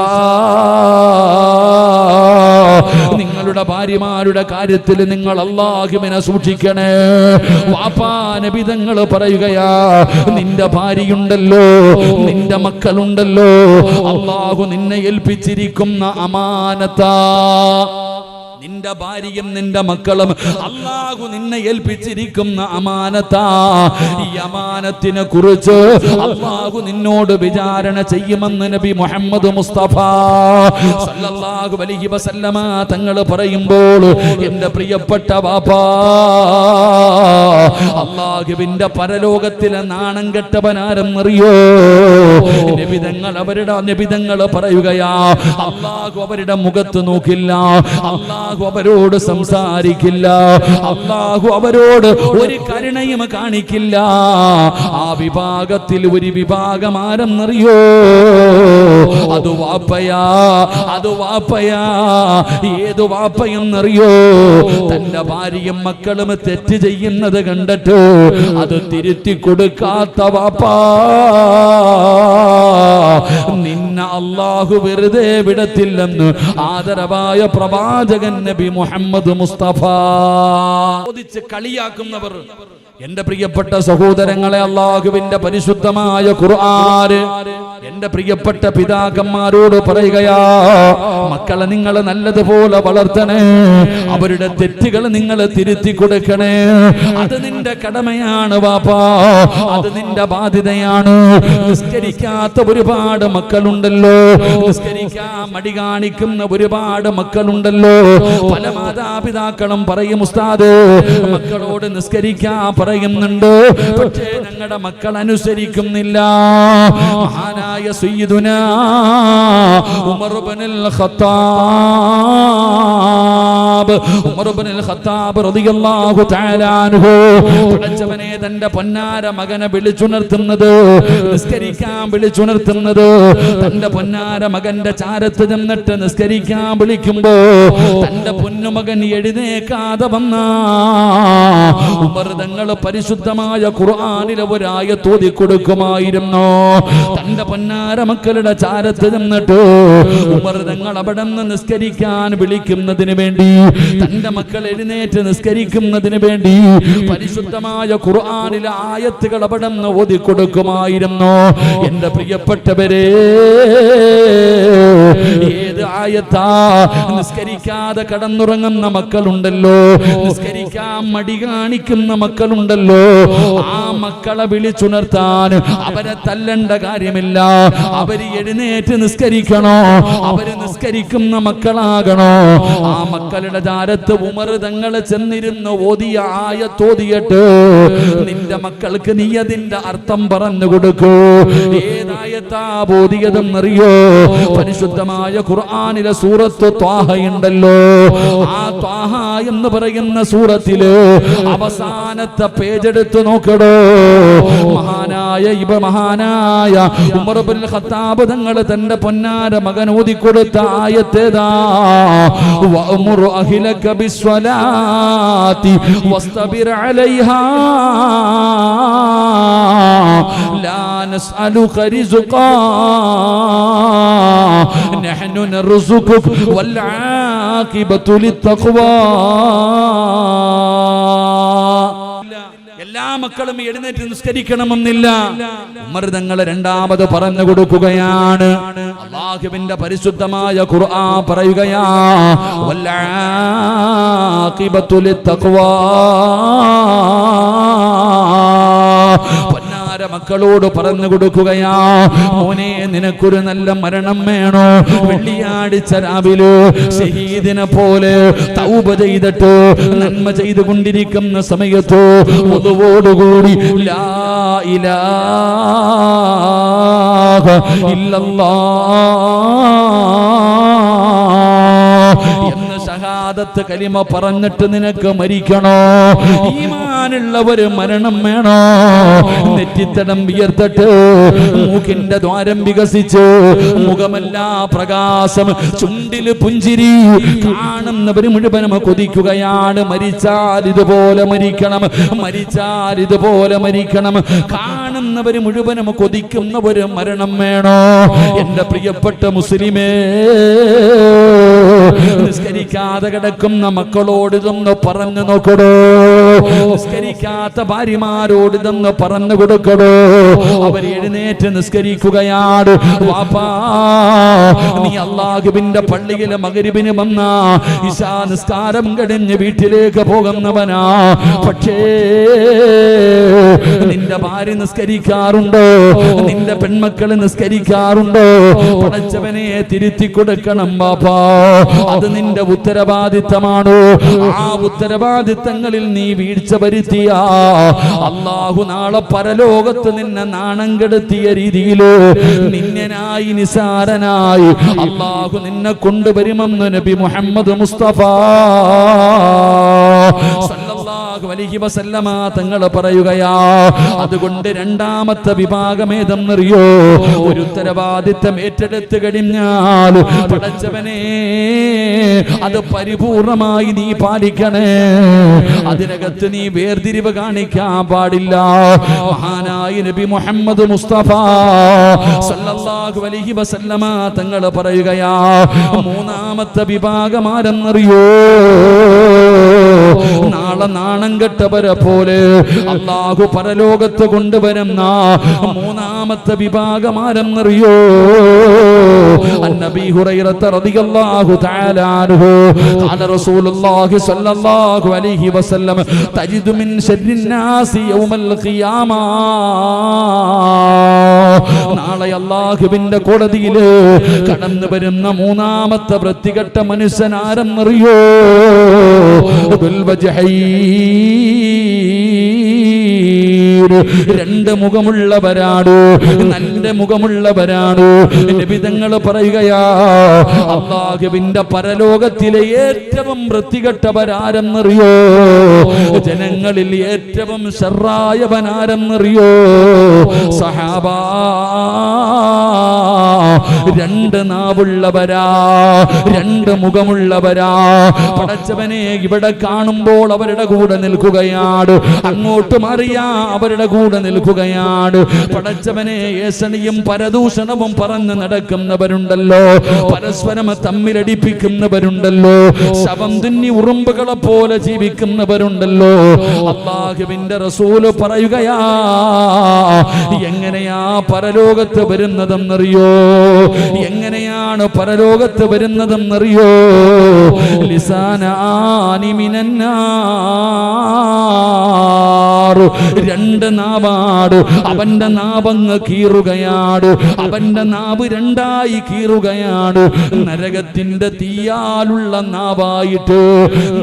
നിങ്ങളുടെ ഭാര്യമാരുടെ കാര്യത്തിൽ നിങ്ങൾ അല്ലാഹുവിനെ സൂക്ഷിക്കണേ. വാപ്പാ നബി തങ്ങൾ പറയുകയാ, നിന്റെ ഭാര്യയുണ്ടല്ലോ, നിന്റെ മക്കളുണ്ടല്ലോ, അല്ലാഹു നിന്നെ ഏൽപ്പിച്ചിരിക്കുന്ന അമാനത്താ. നിന്റെ ഭാര്യയും നിന്റെ മക്കളും അല്ലാഹു നിന്നെ ഏൽപ്പിച്ചിരിക്കുന്ന അമാനത്താ. ഈ അമാനത്തിനെ കുറിച്ച് അല്ലാഹു നിന്നോട് വിചാരണ ചെയ്യുമെന്ന് നബി മുഹമ്മദ് മുസ്തഫ സല്ലല്ലാഹു അലൈഹി വസല്ലമ തങ്ങൾ പറയുമ്പോൾ, എന്റെ പ്രിയപ്പെട്ട വാപ്പാ, അല്ലാഹുവിന്റെ പരലോകത്തിലെ നാണം കെട്ടവനാരെന്നറിയോ? നബിതങ്ങൾ പറയുകയാ, അല്ലാഹു അവരുടെ മുഖത്ത് നോക്കില്ല, അല്ലാഹു അവരോട് സംസാരിക്കില്ല, അല്ലാഹു അവരോട് ഒരു കരുണയും കാണിക്കില്ല. ആ വിഭാഗത്തിൽ ഒരു വിഭാഗം ആരെന്നറിയോ? അത് വാപ്പയാ, അത് വാപ്പയാ. ഏത് വാപ്പയെന്നറിയോ? തന്റെ ഭാര്യയും മക്കളും തെറ്റ് ചെയ്യുന്നത് കണ്ടിട്ട് അത് തിരുത്തി കൊടുക്കാത്ത വാപ്പാ. നിന്നെ അല്ലാഹു വെറുതെ വിടത്തില്ലെന്ന് ആദരവായ പ്രവാചകൻ നബി മുഹമ്മദ് മുസ്തഫ. ചോദിച്ച് കളിയാക്കുന്നവർ, എന്റെ പ്രിയപ്പെട്ട സഹോദരങ്ങളെ, അല്ലാഹുവിന്റെ പരിശുദ്ധമായ ഖുർആൻ എന്റെ പ്രിയപ്പെട്ട പിതാക്കന്മാരോട് പറയുകയാ, മക്കളെ നിങ്ങൾ നല്ലതുപോലെ വളർത്തണേ, അവരുടെ തെറ്റുകൾ നിങ്ങൾ തിരുത്തി കൊടുക്കണേ. അത് നിന്റെ കടമയാണ് വാപ്പാ, അത് നിന്റെ ബാധ്യതയാണ്. നിസ്കരിക്കാത്ത ഒരുപാട് മക്കളുണ്ടല്ലോ, നിസ്കരിക്കാൻ മടി കാണിക്കുന്ന ഒരുപാട് മക്കളുണ്ടല്ലോ. പല മാതാപിതാക്കളും പറയും, ഉസ്താദ് മക്കളോട് നിസ്കരിക്കാൻ പറയുന്നുണ്ട്, പക്ഷേ ഞങ്ങളുടെ മക്കൾ അനുസരിക്കുന്നില്ല. മഹാനായ സയ്യിദുനാ ഉമർ ഇബ്നുൽ ഖത്താബ്, ഉമർ ഇബ്നുൽ ഖത്താബ് റളിയല്ലാഹു തആല അൻഹു പടച്ചവനെ തന്റെ പൊന്നാര മകനെ വിളിച്ചുണർത്തുന്നത്, നിസ്കരിക്കാൻ വിളിച്ചുണർത്തുന്നത്, തന്റെ പൊന്നാര മകന്റെ ചാരത്ത് ചെന്നിട്ട് നിസ്കരിക്കാൻ വിളിക്കുമ്പോ തന്റെ പൊന്നുമകൻ എഴുന്നേക്കാതെ വന്ന ഉമർ തങ്ങൾ പരിശുദ്ധമായ ഖുർആനിലെ ഒരായത്ത് ഓതി കൊടുക്കുമായിരുന്നു. തന്റെ പൊന്നാര മക്കളുടെ ചാരത്ത് ചെന്നിട്ട് ഉമർ തങ്ങൾ അവിടെ നിന്ന് നിസ്കരിക്കാൻ വിളിക്കുന്നതിന് വേണ്ടി തന്റെ മക്കൾ എഴുന്നേറ്റ് നിസ്കരിക്കുന്നതിന് വേണ്ടി പരിശുദ്ധമായ ഖുർആനിലെ ആയത്തുകൾ അവിടുന്ന് ഓതിക്കൊടുക്കുമായിരുന്നു. എന്റെ പ്രിയപ്പെട്ടവരെ, ഏത് ആയത്താ? നിസ്കരിക്കാതെ കടന്നുറങ്ങുന്ന മക്കളുണ്ടല്ലോ, നിസ്കരിക്കാൻ മടി കാണിക്കുന്ന മക്കളുണ്ടല്ലോ, ആ മക്കളെ വിളിച്ചുണർത്താൻ അവരെ തല്ലണ്ട കാര്യമില്ല. അവര് എഴുന്നേറ്റ് നിസ്കരിക്കണോ, അവര് നിസ്കരിക്കുന്ന മക്കളാകണോ. ആ മക്കളുടെ ചാരത്ത് ഉമർ തങ്ങളെ ചെന്നിരുന്ന് ഓതിയ ആയത്തോതിയിട്ട് നിന്റെ മക്കൾക്ക് നീ അതിന്റെ അർത്ഥം പറഞ്ഞു കൊടുക്കൂ. ഏതായത്താ ഓതിയതെന്നറിയോ? പരിശുദ്ധമായ ഖുർആനിലെ സൂറത്ത് ത്വാഹ ഉണ്ടല്ലോ, ആ ത്വാഹ എന്ന് പറയുന്ന സൂറത്തില് അവസാനത്തെ പേജ് എടുത്ത് നോക്കടോ. മഹാനായ ഉമർ ഇബ്നുൽ ഖത്താബ് തങ്ങൾ തന്റെ പൊന്നാര മകൻ ഓതിക്കൊടുത്ത ആയത്തേതാ? വഅ്മുർ അഹ്ലക ബിസ്സലാത്തി വസ്തബിർ അലൈഹാ ലാ നസ്അലുക റിസ്ഖാ നഹ്നു നർസുകുക വൽ ആഖിബതു ലിത്തഖ്വാ. എല്ലാ മക്കളും എഴുന്നേറ്റ് നിസ്കരിക്കണമെന്നില്ല. ഉമർ തങ്ങൾ രണ്ടാമത് പറഞ്ഞു കൊടുക്കുകയാണ്. അല്ലാഹുവിന്റെ പരിശുദ്ധമായ ഖുർആൻ പറയുകയാ, വൽആഖിബതു ലിത്തഖ്വാ. മക്കളോട് പറഞ്ഞു കൊടുക്കുകയാ, മോനെ നിനക്കൊരു നല്ല മരണം വേണോ? വെള്ളിയാഴ്ച രാവിലെ ഷഹീദിനെ പോലെ തൗബ ചെയ്തിട്ട് നന്മ ചെയ്തുകൊണ്ടിരിക്കുന്ന സമയത്ത് ഒതുവോടുകൂടി ലാ ഇലാഹ ഇല്ലല്ലാഹ് എന്ന ഷഹാദത്ത് കലിമ പറഞ്ഞിട്ട് നിനക്ക് മരിക്കണോ? ഈമാനുള്ളവര് മരണം വേണോ? നെറ്റിത്തടം വിയർത്തിട്ട് മൂക്കിന്റെ ദ്വാരം വികസിച്ച് മുഖമല്ലാ പ്രകാശം, ചുണ്ടില് പുഞ്ചിരി, കാണുന്നവര് മുഴുവനും കൊതിക്കുകയാണ്. മരിച്ചാൽ ഇതുപോലെ മരിക്കണം, മരിച്ചാൽ ഇതുപോലെ മരിക്കണം. കാണുന്നവര് മുഴുവനും കൊതിക്കുന്ന ഒരു മരണം വേണോ? എന്റെ പ്രിയപ്പെട്ട മുസ്ലിമേ, നിസ്കരിക്കാതെ കിടക്കുന്ന മക്കളോട് ഇതൊന്ന് പറഞ്ഞു നോക്കടോ. നിസ്കരിക്കാത്ത ഭാര്യമാരോട് ഇതൊന്ന് പറഞ്ഞു കൊടുക്കടോ. അവർ എഴുന്നേറ്റ് നിസ്കരിക്കുകയാണ്. വാപ്പാ, നീ അല്ലാഹുവിന്റെ പള്ളിയിലെ മഗ്‌രിബിന് വന്ന ഇശാ നിസ്കാരം കഴിഞ്ഞ് വീട്ടിലേക്ക് പോകുന്നവനാ. പക്ഷേ നിന്റെ ഭാര്യ നിസ്കരിക്കാറുണ്ടോ? നിന്റെ പെൺമക്കൾ നിസ്കരിക്കാറുണ്ടോ? പടച്ചവനെ തിരുത്തി കൊടുക്കണം വാപ്പാ. അത് നിന്റെ ഉത്തരവാദിത്തമാണോ? ആ ഉത്തരവാദിത്തങ്ങളിൽ നീ വീഴ്ച വരുത്തിയ അല്ലാഹു നാളെ പരലോകത്ത് നിന്നെ നാണം കെടുത്തിയ രീതിയില് നിന്നനായി നിസാരനായി അല്ലാഹു നിന്നെ കൊണ്ടുവരുമെന്ന് നബി മുഹമ്മദ് മുസ്തഫ സല്ലല്ലാഹു അലൈഹി വസല്ലമ തങ്ങൾ പറയുകയാ. അതുകൊണ്ട് രണ്ടാമത്തെ വിഭാഗം ഏതെന്നറിയോ? ഒരു ഉത്തരവാദിത്തം ഏറ്റെടുത്ത് കഴിഞ്ഞാൽ പടച്ചവനെ അത് പരിപൂർണമായി നീ പാലിക്കണേ. അതിനകത്ത് നീ വേർതിരിവ് കാണിക്കാൻ പാടില്ല. മഹാനായ നബി മുഹമ്മദ് മുസ്തഫ സല്ലല്ലാഹു അലൈഹി വസല്ലമ തങ്ങൾ പറയുകയാ, മൂന്നാമത്തെ വിഭാഗം ആരെന്നറിയോ? നാളെ നാണം കെട്ടവരെ പോലെ അല്ലാഹു പരലോകത്ത് കൊണ്ടുവരുന്ന മൂന്നാമത്തെ വിഭാഗം ആരെന്നറിയോ? അന്നബി ഹുറൈറ റളിയല്ലാഹു തആല അൻഹു ഖാല റസൂലുള്ളാഹി സ്വല്ലല്ലാഹു അലൈഹി വസല്ലം തജിദു മിൻ ശർരിൻ നാസി യൗമൽ ഖിയാമ. നാളെ അല്ലാഹുവിന്റെ കോടതിയിൽ കടന്നു വരുന്ന മൂന്നാമത്തെ വൃത്തികെട്ട മനുഷ്യൻ ആരെന്നറിയോ? ദുൽ വജ്ഹൈൻ, രണ്ട് മുഖമുള്ളവരാണ്, നല്ല മുഖമുള്ളവരാണ്. നബി തങ്ങൾ പറയുകയാ, അല്ലാഹുവിന്റെ പരലോകത്തിലെ ഏറ്റവും വൃത്തികെട്ടവരാരെന്നറിയോ? ജനങ്ങളിൽ ഏറ്റവും ശർറായവനാരെന്നറിയോ? സഹാബാ, രണ്ട് നാവുള്ളവരാ, രണ്ട് മുഖമുള്ളവരാ. പടച്ചവനെ ഇവിടെ കാണുമ്പോൾ അവരുടെ കൂടെ നിൽക്കുകയാണ്, അങ്ങോട്ട് മാറിയാ അവരുടെ കൂടെ നിൽക്കുകയാണ്. പടച്ചവനെ ഏഷണിയും പരദൂഷണവും പറഞ്ഞ് നടക്കുന്നവരുണ്ടല്ലോ, പരസ്പരം തമ്മിലടിപ്പിക്കുന്നവരുണ്ടല്ലോ, ശവം തിന്നി ഉറുമ്പുകളെ പോലെ ജീവിക്കുന്നവരുണ്ടല്ലോ. അല്ലാഹുവിന്റെ റസൂല് പറയുകയാ, എങ്ങനെയാ പരലോകത്ത് വരുന്നതെന്നറിയോ? എങ്ങനെയാണ് പരലോകത്ത് വരുന്നതെന്നറിയോ? ലിസാനാനി മിനന്നാർ, രണ്ട് നാവാട്. അവന്റെ നാവങ്ങ് കീറുകയാണ്, അവന്റെ നാവ് രണ്ടായി കീറുകയാണ്. നരകത്തിന്റെ തീയാലുള്ള നാവായിട്ട്,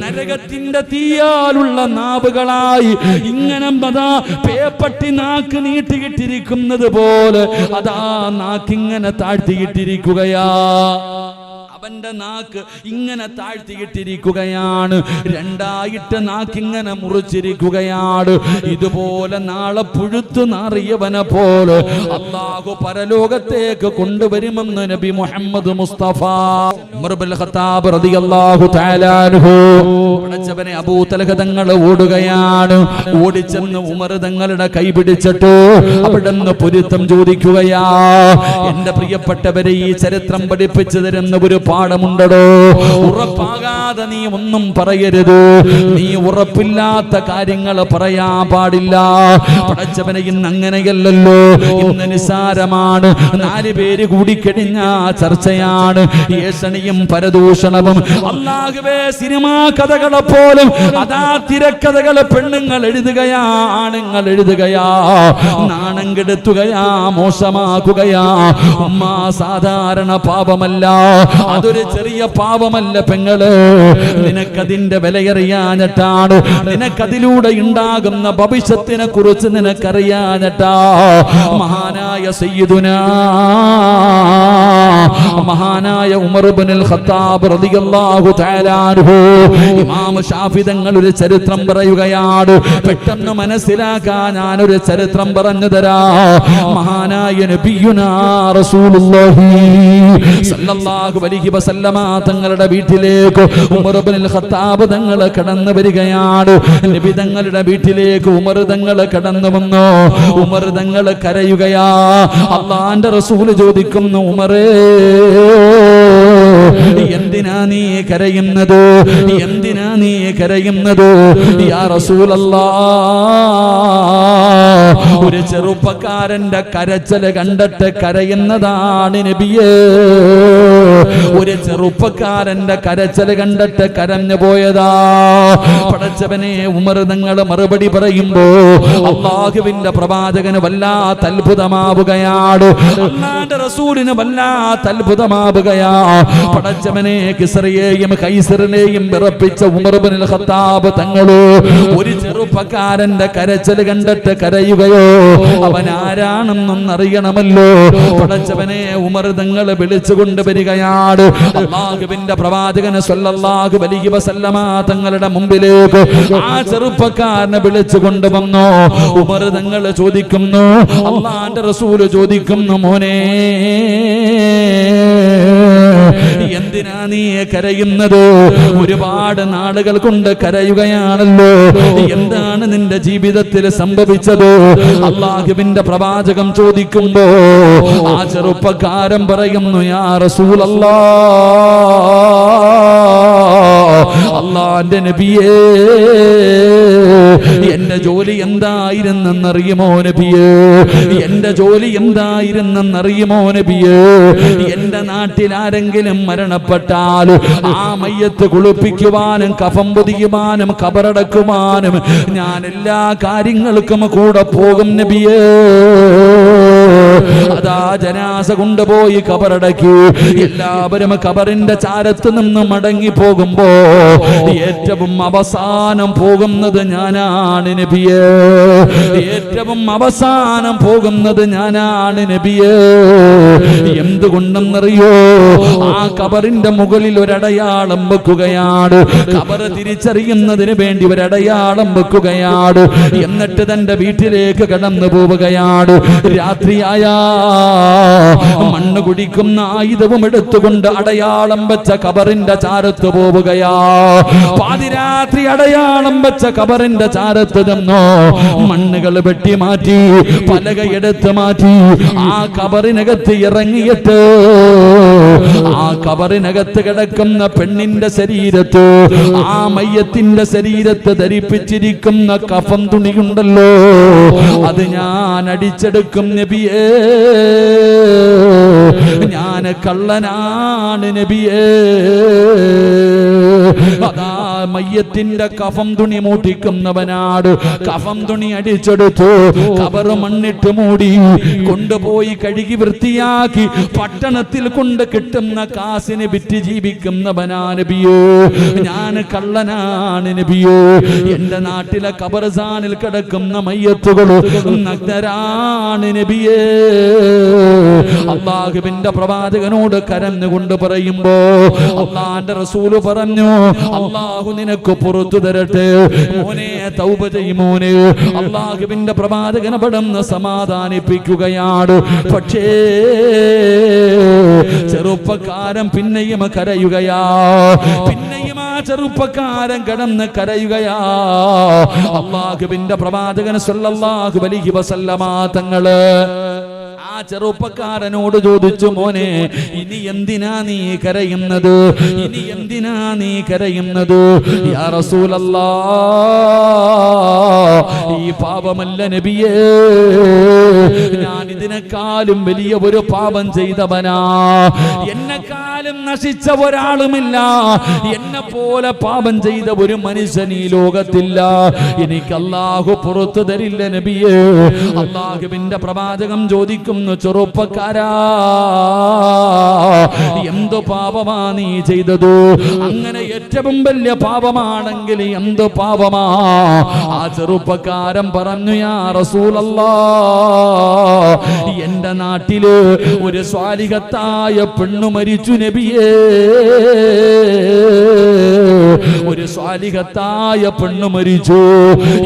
നരകത്തിന്റെ തീയാലുള്ള നാവുകളായി ഇങ്ങനെ അതാ പേപ്പട്ടി നാക്ക് നീട്ടിയിട്ടിരിക്കുന്നത് പോലെ അതാ നാക്കിങ്ങനെ താഴ്ത്തിയിട്ടിരിക്കുകയാ. അവന്റെ നാക്ക് ഇങ്ങനെ താഴ്ത്തിയിട്ടിരിക്കുകയാണ്, രണ്ടായിട്ട് നാക്കിങ്ങനെ മുറിച്ചിരിക്കുകയാണ്. ഇതുപോലെ നാളെ പുഴുത്തു നാറിയവനെ പോലെ അല്ലാഹു പരലോകത്തേക്ക് കൊണ്ടുവരുമെന്ന് നബി മുഹമ്മദ് മുസ്തഫ. ഉമർ ഇബ്നുൽ ഖത്താബ് റളിയല്ലാഹു തആല അൻഹു പടച്ചവനെ അബൂ തൽഹ തങ്ങൾ ഓടുകയാണ്. ഓടിച്ചെന്ന് ഉമർ തങ്ങളുടെ കൈ പിടിച്ചിട്ട് അവിടുന്ന് പൊരുത്തം ചോദിക്കുകയാ. എന്റെ പ്രിയപ്പെട്ടവരെ, ഈ ചരിത്രം പഠിപ്പിച്ചു തരുന്ന ഒരു പാഠമുണ്ടോ? ഉറപ്പാകാതെ നീ ഒന്നും പറയരുത്, നീ ഉറപ്പില്ലാത്ത കാര്യങ്ങൾ പറയാൻ പാടില്ല. പടച്ചവനെ ഇന്ന് അങ്ങനെയല്ലല്ലോ, ഇന്ന് നിസാരമാണ്. 4 പേര് കൂടിക്കഴിഞ്ഞ ചർച്ചയാണ്, ഏഷണിയും പരദൂഷണവും. അല്ലാഹുവേ, സിനിമാ കഥകളെ പോലും അതാ തിരക്കഥകൾ പെണ്ണുങ്ങൾ എഴുതുകയാ, ആണുങ്ങൾ എഴുതുകയാ, നാണം കെടുത്തുകയാ, മോശമാക്കുകയാ. ഉമ്മ സാധാരണ പാപമല്ല, അതൊരു ചെറിയ പാപമല്ല പെങ്ങള്. നിനക്കതിന്റെ വിലയറിയാഞ്ഞിട്ടാണ്, നിനക്കതിലൂടെ ഉണ്ടാകുന്ന ഭവിഷ്യത്തിനെ കുറിച്ച് നിനക്കറിയാഞ്ഞിട്ടാ. മഹാനായ സയ്യിദുനാ മഹാനായ ഉമർ ഇബ്നുൽ ഖത്താബ് റളിയല്ലാഹു തആല അൻഹു, ഇമാം ശാഫി തങ്ങൾ ഒരു ചരിത്രം പറയുകയാണ്. പെട്ടെന്ന് മനസ്സിലാക്കാൻ ഞാനൊരു ചരിത്രം പറഞ്ഞു തരാ. മഹാനായ നബിയുനാ റസൂലുള്ളാഹി സല്ലല്ലാഹു അലൈഹി വസല്ലമ തങ്ങളുടെ വീട്ടിലേക്ക് ഉമർ ഇബ്നുൽ ഖത്താബ് തങ്ങൾ കടന്നു വരികയാണ്. നബി തങ്ങളുടെ വീട്ടിലേക്ക് ഉമർ തങ്ങൾ കടന്നു വന്നു. ഉമർ തങ്ങൾ കരയുകയാ. അല്ലാഹുവിന്റെ റസൂൽ ചോദിക്കുന്നു, ഉമറേ, എന്തിനാ നീ കരയുന്നത്? എന്തിനാ നീ കരയുന്നത്? യാ റസൂലല്ലാഹ്, ഒരു ചെറുപ്പക്കാരന്റെ കരച്ചല് കണ്ടിട്ട് കരയുന്നതാണ് നബിയേ. ഒരു ചെറുപ്പക്കാരന്റെ കരച്ചല് കണ്ടിട്ട് കരഞ്ഞു പോയതാ. പടച്ചവനെ, ഉമർ തങ്ങൾ മറുപടി പറയുമ്പോ അല്ലാഹുവിന്റെ പ്രവാചകന് വല്ലാത്ത അത്ഭുതമാവുകയാണ്, അല്ലാഹുവിന്റെ റസൂലിന് വല്ലാത്ത അത്ഭുതമാവുകയാ. പടച്ചവനെ, കിസ്റയെയും കൈസറിനെയും വിറപ്പിച്ച ഉമർ ഇബ്നുൽ ഖത്താബ് തങ്ങള് ഒരു ചെറുപ്പക്കാരന്റെ കരച്ചല് കണ്ടിട്ട് കരയുകയോ? അവൻ ആരാണെന്നറിയണമല്ലോ. പടച്ചവനെ, ഉമർ തങ്ങൾ വിളിച്ചുകൊണ്ട് വരികയാണ്. അല്ലാഹുവിന്റെ പ്രവാചകൻ സ്വല്ലല്ലാഹു അലൈഹി വസല്ലമ തങ്ങളുടെ മുമ്പിലേക്ക് ആ ചെറുപ്പക്കാരനെ വിളിച്ചുകൊണ്ട് വന്നു. ഉമർ തങ്ങൾ ചോദിക്കുന്നു, അല്ലാഹുവിന്റെ റസൂല് ചോദിക്കുന്നു, മോനെ, എന്തിനാ നീ കരയുന്നത്? ഒരുപാട് നാളുകൾ കൊണ്ട് കരയുകയാണല്ലോ, എന്താണ് നിന്റെ ജീവിതത്തിൽ സംഭവിച്ചത്? അല്ലാഹുവിന്റെ പ്രവാചകം ചോദിക്കുമ്പോ ആ ചെറുപ്പക്കാരൻ പറയുന്നു, യാ റസൂലല്ലാഹ്, അല്ലാഹുവിന്റെ നബിയേ, എന്റെ ജോലി എന്തായിരുന്നെന്നറിയുമോ നബിയേ? എന്റെ ജോലി എന്തായിരുന്നെന്നറിയുമോ നബിയേ? എന്റെ നാട്ടിൽ ആരെങ്കിലും മരണപ്പെട്ടാൽ ആ മയ്യത്ത് കുളിപ്പിക്കുവാനും കഫം പൊതിയുവാനും ഖബറടക്കുവാനും ഞാൻ എല്ലാ കാര്യങ്ങൾക്കും കൂടെ പോകും നബിയേ. അതാ ജനാസ കൊണ്ടുപോയി ഖബറടക്കി എല്ലാവരും ഖബറിന്റെ ചാരത്ത് നിന്ന് മടങ്ങി പോകുമ്പോ ഏറ്റവും അവസാനം പോകുന്നത് ഞാനാണ് നബിയേ. ഏറ്റവും അവസാനം പോകുന്നത് ഞാനാണ് നബിയേ. എന്തുകൊണ്ടെന്നറിയോ? ആ ഖബറിന്റെ മുകളിൽ ഒരടയാളം വെക്കുകയാണ്, ഖബർ തിരിച്ചറിയുന്നതിന് വേണ്ടി ഒരടയാളം വെക്കുകയാണ്. എന്നിട്ട് തന്റെ വീട്ടിലേക്ക് കടന്നു പോവുകയാണ്. രാത്രിയായാ മണ്ണ് കുടിക്കുന്ന ആയുധവും എടുത്തുകൊണ്ട് അടയാളം വെച്ച ഖബറിന്റെ ചാരത്ത് പോവുകയാ. പാതിരാത്രി അടയാളം വെച്ച ഖബറിന്റെ ചാരത്ത് നിന്നോ മണ്ണുകൾ വെട്ടി മാറ്റി പലകയെടുത്ത് മാറ്റി ആ ഖബറിനകത്ത് ഇറങ്ങിയിട്ട് ആ ഖബറിനകത്ത് കിടക്കുന്ന പെണ്ണിന്റെ ശരീരത്ത് ആ മയ്യത്തിന്റെ ശരീരത്ത് ധരിപ്പിച്ചിരിക്കുന്ന കഫൻ തുണിയുണ്ടല്ലോ, അത് ഞാൻ അടിച്ചെടുക്കും നബിയേ, ഞാൻ കള്ളനാണ് നബിയേ. അതാ മയ്യത്തിന്റെ കഫം തുണി മൂട്ടിക്കുന്നവനാട് കഫം തുണി അടിച്ചെടുത്തു, ഖബർ മണ്ണിട്ട് മൂടി കൊണ്ടുപോയി കഴുകി വൃത്തിയാക്കി പട്ടണത്തിൽ കൊണ്ട് കിട്ടുന്ന കാസിന് വിറ്റ് ജീവിക്കുന്നവനാ നബിയോ, ഞാൻ കള്ളനാണ് നബിയോ. എന്റെ നാട്ടിലെ ഖബർസ്ഥാനിൽ കിടക്കുന്ന മയ്യത്തുകൾ നഗ്നരാണ് നബിയേ. അല്ലാഹുവിന്റെ പ്രവാചകനോട് കരഞ്ഞുകൊണ്ട് പറയുമ്പോ അല്ലാഹുവിന്റെ റസൂല് പറഞ്ഞു, അല്ലാഹു നിനക്ക് പുറത്തു തരട്ടെ മോനെ, തൗബ ചെയ്യ് മോനെ. അല്ലാഹുവിന്റെ പ്രവാചകനെ പെടുന്ന സമാധാനിപ്പിക്കുകയാണ്. പക്ഷേ ചെറുപ്പക്കാരൻ പിന്നെയും കരയുകയാ, പിന്നെയും ആ ചെറുപ്പക്കാരൻ കിടന്ന് കരയുകയാ. അല്ലാഹുവിന്റെ പ്രവാചകൻ സല്ലല്ലാഹു അലൈഹി വസല്ലമ തങ്ങള് ആ ചെറുപ്പക്കാരനോട് ചോദിച്ചു, മോനെ ഇനി എന്തിനാ നീ കരയുന്നത്, ഇനി എന്തിനാ നീ കരയുന്നത്? യാ റസൂലല്ലാഹ്, ഈ പാപമല്ല നബിയേ, ഞാൻ ഇതിനെക്കാളും വലിയ ഒരു പാപം ചെയ്തവനാ. എന്നെക്കാളും നശിച്ച ഒരാളുമില്ല, എന്നെ പോലെ പാപം ചെയ്ത ഒരു മനുഷ്യൻ ഈ ലോകത്തില്ല. എനിക്ക് അല്ലാഹു പുറത്തു തരില്ല നബിയേ. അല്ലാഹുവിന്റെ പ്രവാചകം ചോദിക്കും, ചെറുപ്പക്കാരാ എന്തു പാപമാ നീ ചെയ്തത്? അങ്ങനെ ഏറ്റവും വലിയ പാപമാണെങ്കിൽ എന്തു പാപമാ? ആ ചെറുപ്പക്കാരൻ പറഞ്ഞു, യാ റസൂലല്ലാഹ്, എന്റെ നാട്ടില് ഒരു സ്വാലിഹത്തായ പെണ്ണു മരിച്ചു നബിയേ, ഒരു സ്വാലിഹത്തായ പെണ്ണു മരിച്ചു.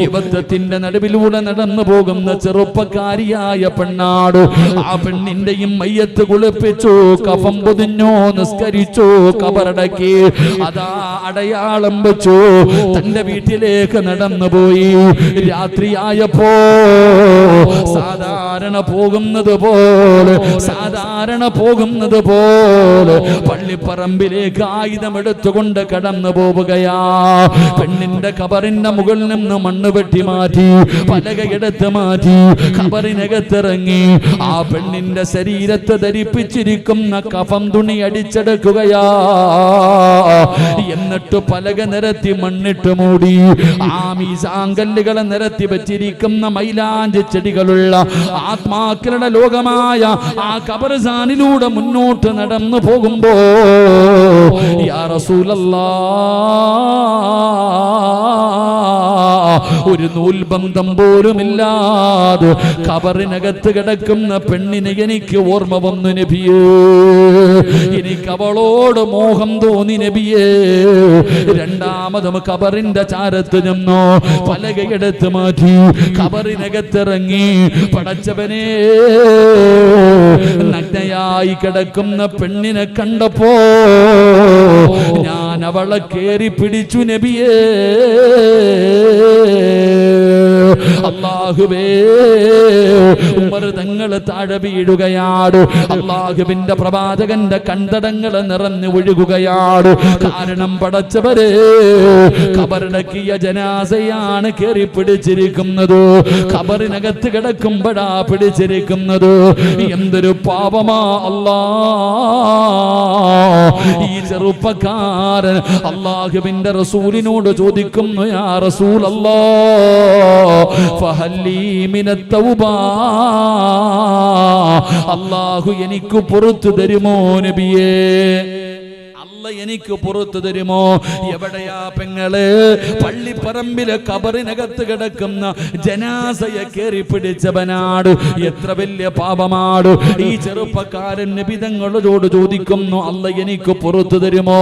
യുവത്വത്തിന്റെ നടുവിലൂടെ നടന്നു പോകുന്ന ചെറുപ്പക്കാരിയായ പെണ്ണാട്. ആ പെണ്ണിന്റെയും മയ്യത്ത് കുളിപ്പിച്ചു, കഫം പൊതിഞ്ഞു, നിസ്കരിച്ചു, കബറടക്കി, അതാ അടയാളം വെച്ചു, തന്റെ വീട്ടിലേക്ക് നടന്നുപോയി. രാത്രിയായപ്പോ സാധാരണ പോകുന്നത് പോലെ പള്ളിപ്പറമ്പിലേക്ക് ആയുധമെടുത്തുകൊണ്ട് കടന്നു പോവുകയാ. പെണ്ണിന്റെ ഖബറിന്റെ മുകളിൽ നിന്ന് മണ്ണ് വെട്ടി മാറ്റി പലകയെടുത്ത് മാറ്റി ഖബറിനകത്തിറങ്ങി ആ പെണ്ണിന്റെ ശരീരത്തെ ധരിപ്പിച്ചിരിക്കുന്ന കഫം തുണി അടിച്ചെടുക്കുകയാ. എന്നിട്ട് പലക നിരത്തി മണ്ണിട്ട് മൂടി ആ മീസാങ്കല്ലുകളെ നിരത്തി വെച്ചിരിക്കുന്ന മൈലാഞ്ചി ചെടികളുള്ള ആത്മാക്കളുടെ ലോകമായ ആ ഖബർസ്ഥാനിലൂടെ മുന്നോട്ട് നടന്നു പോകുമ്പോ യാ റസൂലല്ലാഹ്, ഒരു നൂൽബന്ധം പോലുമില്ലാതെ ഖബറിനകത്ത് കിടക്കുന്ന പെണ്ണിനെ എനിക്ക് ഓർമ്മ വന്നു നബിയേ. എനിക്ക് അവളോട് മോഹം തോന്നി നബിയേ. രണ്ടാമതും ഖബറിന്റെ ചാരത്ത് നിന്നോ പലകയെടുത്ത് മാറ്റി ഖബറിനകത്തിറങ്ങി. പടച്ചവനെ, നഗ്നയായി കിടക്കുന്ന പെണ്ണിനെ കണ്ടപ്പോ ഞാൻ അവളെ കേറി പിടിച്ചു നബിയേ. അല്ലാഹുവേ, ഉമർ തങ്ങൾ താഴെ വീഴുകയാണ്. അല്ലാഹുവിന്റെ പ്രവാചകന്റെ കണ്ടടങ്ങൾ നിറഞ്ഞു ഒഴുകുകയാണ്. കാരണം പടച്ചവരെ, ഖബറടക്കിയ ജനാസയാണ് കേറി പിടിച്ചിരിക്കുന്നത്. ഖബറിനകത്ത് കിടക്കുമ്പോഴാ പിടിച്ചിരിക്കുന്നത്. എന്തൊരു പാപമാ അല്ലാഹ്! ഈ ചെറുപ്പക്കാരൻ അല്ലാഹുവിന്റെ റസൂലിനോട് ചോദിക്കുന്നു, യാ റസൂലല്ലാഹ്, ഫഹല്ലി മിനത് തൗബ, അല്ലാഹു എനിക്ക് പുറത്തു തരുമോ നബിയേ? അല്ല എനിക്ക് പുറത്തു തരുമോ? എവിടെയാ പെങ്ങള്? പള്ളിപ്പറമ്പിലെ കബറിനകത്ത് കിടക്കുന്ന ജനാസയെ കേറി പിടിച്ചവനാട്. എത്ര വലിയ പാപമാട്! ഈ ചെറുപ്പക്കാരൻ നബി തങ്ങളോട് ചോദിക്കുന്നു, അല്ല എനിക്ക് പുറത്തു തരുമോ?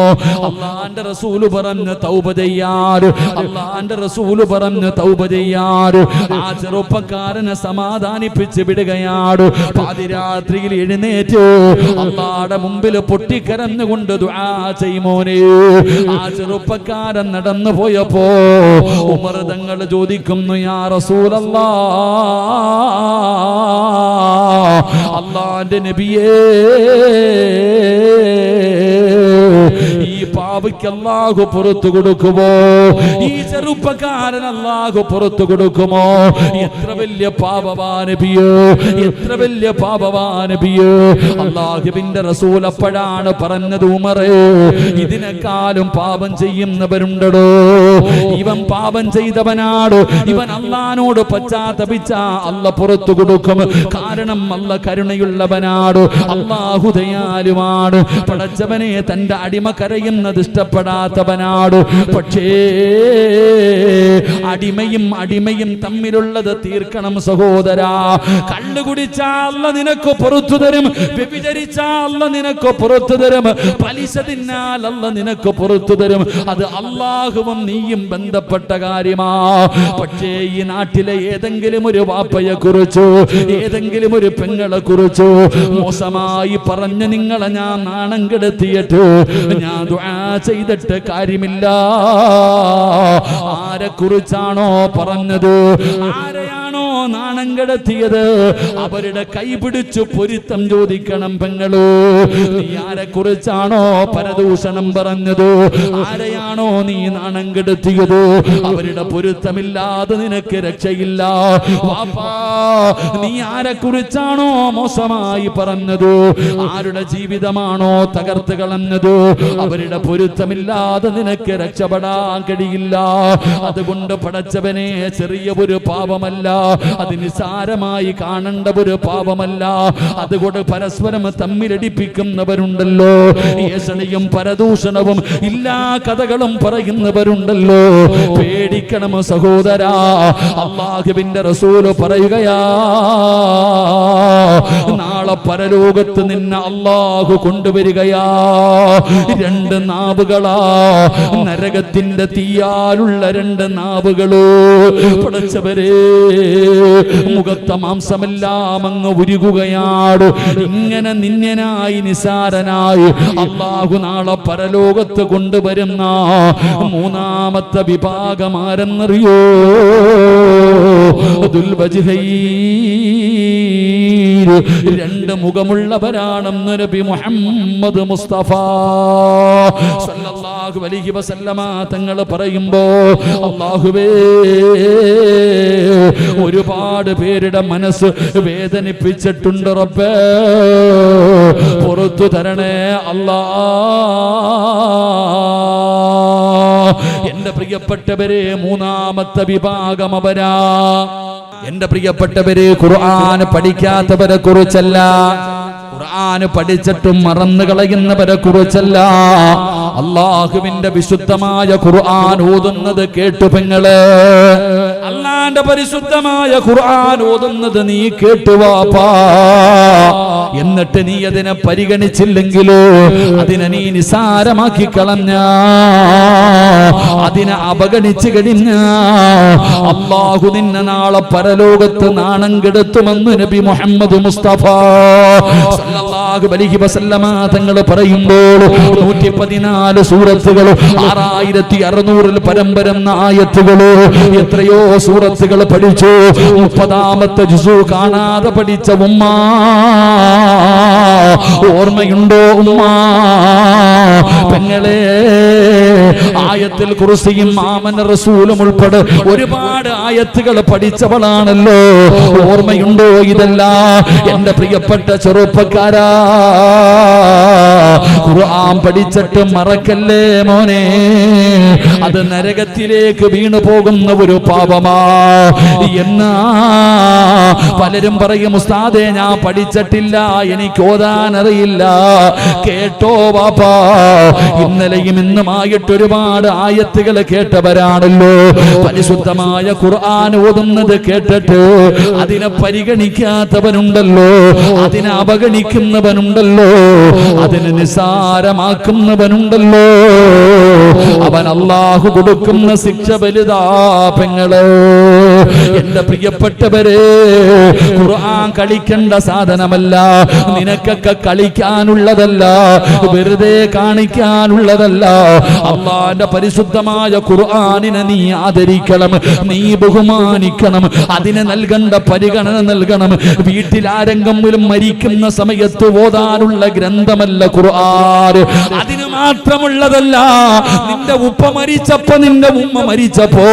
അല്ലാഹുവിന്റെ റസൂല് പറഞ്ഞു തൗബ ചെയ്യാറ്. അല്ലാഹുവിന്റെ റസൂല് പറഞ്ഞു തൗബ ചെയ്യാറ്. ആ ചെറുപ്പക്കാരനെ സമാധാനിപ്പിച്ച് വിടുകയാണ്. പാതിരാത്രിയിൽ എഴുന്നേറ്റ് അല്ലാഹുവിന്റെ മുമ്പിൽ പൊട്ടിക്കരഞ്ഞുകൊണ്ട് ദുആ ചെയ്യുമോനെ. ആ ചെറുപ്പക്കാരൻ നടന്നു പോയപ്പോ ഉമർ തങ്ങൾ ചോദിക്കുന്നു, യാ റസൂലല്ലാഹ്, അല്ലാഹുവിന്റെ നബിയേ, ഈ പാപിക്ക് അല്ലാഹു പുറത്തു കൊടുക്കുമോ? ഈ ചെറുപ്പക്കാരൻ അല്ലാഹു പുറത്തു കൊടുക്കുമോ? എത്ര വലിയ പാപവാ നബിയേ, എത്ര വലിയ പാപവാ നബിയേ. അല്ലാഹുവിന്റെ റസൂൽ അപ്പോഴാണ് പറഞ്ഞത്, ഉമറേ, ഇതിനേക്കാളും പാപം ചെയ്യുന്നവരുണ്ടോ? ഇവൻ പാപം ചെയ്തവനാണ്. ഇവൻ അല്ലാഹുവിനോട് പശ്ചാത്തപിച്ച അല്ല പുറത്തു കൊടുക്കും. കാരണം അല്ല കരുണയുള്ളവനാണ്, അല്ലാഹു ദയാലുവാണ്. പടച്ചവനെ തന്റെ അടിമ കരയുന്നത് ഇഷ്ടപ്പെടാത്തവനാണ്. പക്ഷേ അടിമയും തമ്മിലുള്ളത് തീർക്കണം സഹോദരാ. കള്ളു കുടിച്ചാൽ അല്ല നിനക്ക് പുറത്തു തരും. വ്യഭിചരിച്ചാൽ അല്ല നിനക്ക് പുറത്തു തരും. പലിശ തിന്നാൽ അല്ല നിനക്ക് പുറത്തു തരും. അത് അല്ലാഹുവും നീയും ബന്ധപ്പെട്ട കാര്യമാ. പക്ഷേ ഈ നാട്ടിലെ ഏതെങ്കിലും ഒരു വാപ്പയെ കുറിച്ചോ ഏതെങ്കിലും ഒരു പെങ്ങളെ കുറിച്ചോ മോശമായി പറഞ്ഞ് നിങ്ങളെ ഞാൻ നാണം കെടുത്തിയിട്ട് ഞാൻ ദുആ ചെയ്തിട്ട് കാര്യമില്ല. ആരെ കുറിച്ചാണോ പറഞ്ഞത്, ആരെയാണോ നാണം കെടുത്തിയത്, അവരുടെ കൈ പിടിച്ചു പൊരുത്തം ചോദിക്കണം പെങ്ങളോ. നീ ആരെ കുറിച്ചാണോ പരദൂഷണം പറഞ്ഞത്, ആരെയാണോ നീ നാണം കെടുത്തിയത്, അവരുടെ പൊരുത്തമില്ലാതെ നിനക്ക് രക്ഷയില്ല. വാപ്പാ, നീ ആരെ കുറിച്ചാണോ മോശമായി പറഞ്ഞത്, ആരുടെ ജീവിതമാണോ തകർത്ത് കളഞ്ഞത്, അവരുടെ പൊരുത്തമില്ലാതെ നിനക്ക് രക്ഷപ്പെടാൻ കഴിയില്ല. അതുകൊണ്ട് പടച്ചവനെ, ചെറിയ ഒരു പാപമല്ല, അത് നിസാരമായി കാണേണ്ട ഒരു പാപമല്ല. അതുകൊണ്ട് പരസ്പരം തമ്മിലടിപ്പിക്കുന്നവരുണ്ടല്ലോ, ഏഷണിയും പരദൂഷണവും ഇല്ലാ കഥകളും പറയുന്നവരുണ്ടല്ലോ. പേടിക്കണം സഹോദരാ. അല്ലാഹുവിന്റെ റസൂല് പറയുകയാ, നാളെ പരലോകത്ത് നിന്നെ അല്ലാഹു കൊണ്ടുവരികയാ. രണ്ട് നാവുകളാ, നരകത്തിന്റെ തീയാലുള്ള രണ്ട് നാവുകള്. പടച്ചവരെ, മുഖത്ത മാംസമെല്ലാം അങ്ങ് ഉരുകുകയാണ്. ഇങ്ങനെ നിന്യനായി നിസാരനായി അല്ലാഹു നാളെ പരലോകത്ത് കൊണ്ടുവരുന്ന മൂന്നാമത്തെ വിഭാഗം ആരെന്നറിയോ? രണ്ട് മുഖമുള്ളവരാണെന്ന് നബി മുഹമ്മദ് മുസ്തഫ സല്ലല്ലാഹു അലൈഹി വസല്ലമ തങ്ങൾ പറയുമ്പോ, അല്ലാഹുവേ, ഒരുപാട് പേരുടെ മനസ്സ് വേദനിപ്പിച്ചിട്ടുണ്ട് റബ്ബേ, പുറത്തു തരണേ അല്ലാ. എന്റെ പ്രിയപ്പെട്ടവരെ, മൂന്നാമത്തെ വിഭാഗം അവരാ. എന്റെ പ്രിയപ്പെട്ടവരെ, ഖുർആൻ പഠിക്കാത്തവരെ കുറിച്ചല്ല, ഖുർആൻ പഠിച്ചിട്ടും മറന്നു കളയുന്നവരെ കുറിച്ചല്ല, അല്ലാഹുവിന്റെ വിശുദ്ധമായ ഖുർആൻ ഓതുന്നത് കേട്ടു പെങ്ങളെ. അല്ലാഹുവിന്റെ പരിശുദ്ധമായ ഖുർആൻ ഓതുന്നത് നീ കേട്ടു വാപ്പാ. എന്നിട്ട് നീ അതിനെ പരിഗണിച്ചില്ലെങ്കിലോ, അതിനെ നീ നിസാരമാക്കി കളഞ്ഞ, അതിനെ അവഗണിച്ചു കഴിഞ്ഞ അല്ലാഹു നിന്നെ നാളെ പരലോകത്ത് നാണം കെടുത്തുമെന്ന് നബി മുഹമ്മദ് മുസ്തഫ സല്ലല്ലാഹു അലൈഹി വസല്ലമ തങ്ങൾ പറയുമ്പോൾ 114 സൂറത്തുകൾ, 6600 പരം വരുന്ന ആയത്തുകൾ, എത്രയോ സൂറത്തുകൾ പഠിച്ചു. 30ാമത്തെ ജുസു കാണാതെ പഠിച്ച ഉമ്മ ഓർമ്മയുണ്ടോ ഉമ്മ? പെങ്ങളെ, ആയത്തിൽ കുർസിയും ആമന റസൂലും ഉൾപ്പെടെ ഒരുപാട് ആയത്തുകൾ പഠിച്ചവളാണല്ലോ. ഓർമ്മയുണ്ടോ ഇതല്ല? എന്റെ പ്രിയപ്പെട്ട ചെറുപ്പക്കാരാ, ഖുർആൻ പഠിച്ചിട്ട് മറക്കല്ലേ മോനെ. അത് നരകത്തിലേക്ക് വീണു പോകുന്ന ഒരു പാപമാ. എന്നാ പലരും പറയും ഉസ്താദേ ഞാൻ പഠിച്ചിട്ടില്ല, എനിക്ക് ഓതാൻ അറിയില്ല. കേട്ടോ വാപ്പാ, ഇന്നലെയും ഇന്നുമായിട്ട് ഒരുപാട് ആയത്തുകൾ കേട്ടവരാണല്ലോ. പരിശുദ്ധമായ ഖുർആൻ ഓതുന്നത് കേട്ടിട്ട് അതിനെ പരിഗണിക്കാത്തവനുണ്ടല്ലോ, അതിനെ അവഗണിക്കുന്നവനുണ്ടല്ലോ, അതിനെ നിസ്സാരമാക്കുന്നവനുണ്ടല്ലോ. അവൻ അല്ലാഹു കൊടുക്കുന്ന ശിക്ഷ വലുതാ പെങ്ങളെ. എന്റെ പ്രിയപ്പെട്ടവരെ, ഖുർആൻ കളിക്കേണ്ട സാധനമല്ല, നിനക്കൊക്കെ കളിക്കാനുള്ളതല്ല, വെറുതെ കാണിക്കാനുള്ളതല്ല. അല്ലാഹുവിന്റെ പരിശുദ്ധമായ ഖുർആനിനെ നീ ആദരിക്കണം, നീ ബഹുമാനിക്കണം, അതിനെ നൽകേണ്ട പരിഗണന നൽകണം. വീട്ടിൽ ആരെങ്കിലും മരിക്കുന്ന സമയത്ത് ഓതാനുള്ള ഗ്രന്ഥമല്ല ഖുർആൻ, അതിന് മാത്രമുള്ളതല്ല. നിന്റെ ഉപ്പ മരിച്ചപ്പോ, നിന്റെ ഉമ്മ മരിച്ചപ്പോ,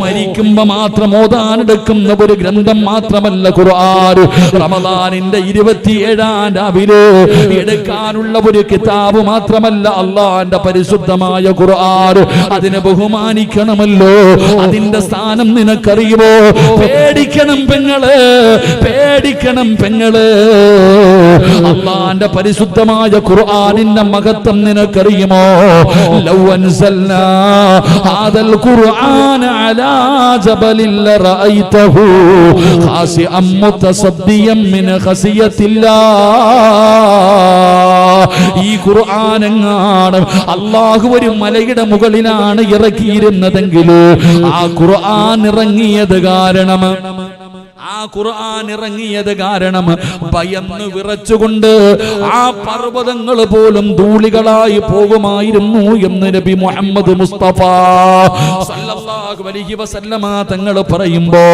മരിക്കുമ്പോ മാത്രം ഓതാനെടുക്കുന്ന ഒരു ഗ്രന്ഥം മാത്രമല്ല ഖുർആൻ. റമദാനിന്റെ 27-ാം രാവിലെ എടുക്കാനുള്ള ഒരു കിതാബ് മാത്രമല്ല അല്ലാഹുവിന്റെ പരിശുദ്ധമായ ഖുർആൻ. അതിനെ ബഹുമാനിക്കണമല്ലോ, അതിന്റെ സ്ഥാനം നിനക്കറിയുമോ? പേടിക്കണം പെങ്ങളെ, പേടിക്കണം പെങ്ങളെ. അല്ലാഹുവിന്റെ പരിശുദ്ധമായ ഖുർആനിന്റെ മഹത്വം നിനക്കറിയുമോ? ലൗ അൻസൽനാ ഹാദൽ ഖുർആന അലാ ജബലിൻ ലറഅയ്തഹു ഖാസിഅൻ മുതസദ്ദിയൻ മിൻ ഖസിയത്തില്ലാഹ്. ഈ ഖുർആൻ എങ്ങാനും അല്ലാഹു ഒരു മലയുടെ മുകളിലാണ് ഇറക്കിയിരുന്നതെങ്കിൽ ആ ഖുർആൻ ഇറങ്ങിയത് കാരണം, ആ ഖുർആൻ ഇറങ്ങിയത് കാരണം ഭയന്ന് വിറച്ചുകൊണ്ട് ആ പർവ്വതങ്ങൾ പോലും ധൂളികളായി പോകുമായിരുന്നു എന്ന് നബി മുഹമ്മദ് മുസ്തഫ സല്ലല്ലാഹു അലൈഹി വസല്ലമ തങ്ങൾ പറയുമ്പോ,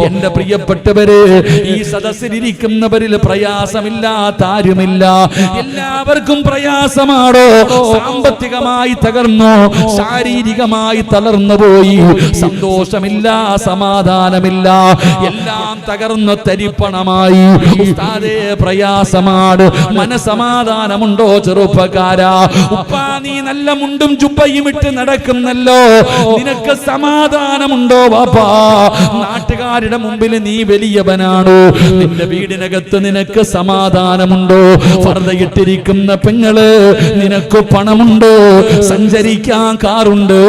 എന്റെ പ്രിയപ്പെട്ടവരെ, ഈ സദസ്സിലിരിക്കുന്നവരിൽ പ്രയാസമില്ലാത്ത ആരുമില്ല. എല്ലാവർക്കും പ്രയാസമാണോ? സാമ്പത്തികമായി തകർന്നു, ശാരീരികമായി തളർന്നു പോയി, സന്തോഷമില്ല, സമാധാനമില്ല, എല്ലാം തകർന്ന തരിപ്പണമായി. ഉസ്താദേ പ്രയാസമാണ്, മനസമാധാനമുണ്ടോ ചെറുപ്പക്കാരാ? ഉപ്പാ നീ നല്ല മുണ്ടും ജുബ്ബയും ഇട്ട് നടക്കുന്നല്ലോ, നിനക്ക് സമാധാനമുണ്ടോ വാപ്പാ? നാട്ടുകാരുടെ മുമ്പിൽ നീ വലിയവനാണോ? നിന്റെ വീടിനകത്ത് നിനക്ക് സമാധാനമുണ്ടോ? ഫർദയിട്ടിരിക്കുന്ന പെങ്ങള്, നിനക്ക് പണമുണ്ടോ? സഞ്ചരിക്കാൻ കാറുണ്ട്,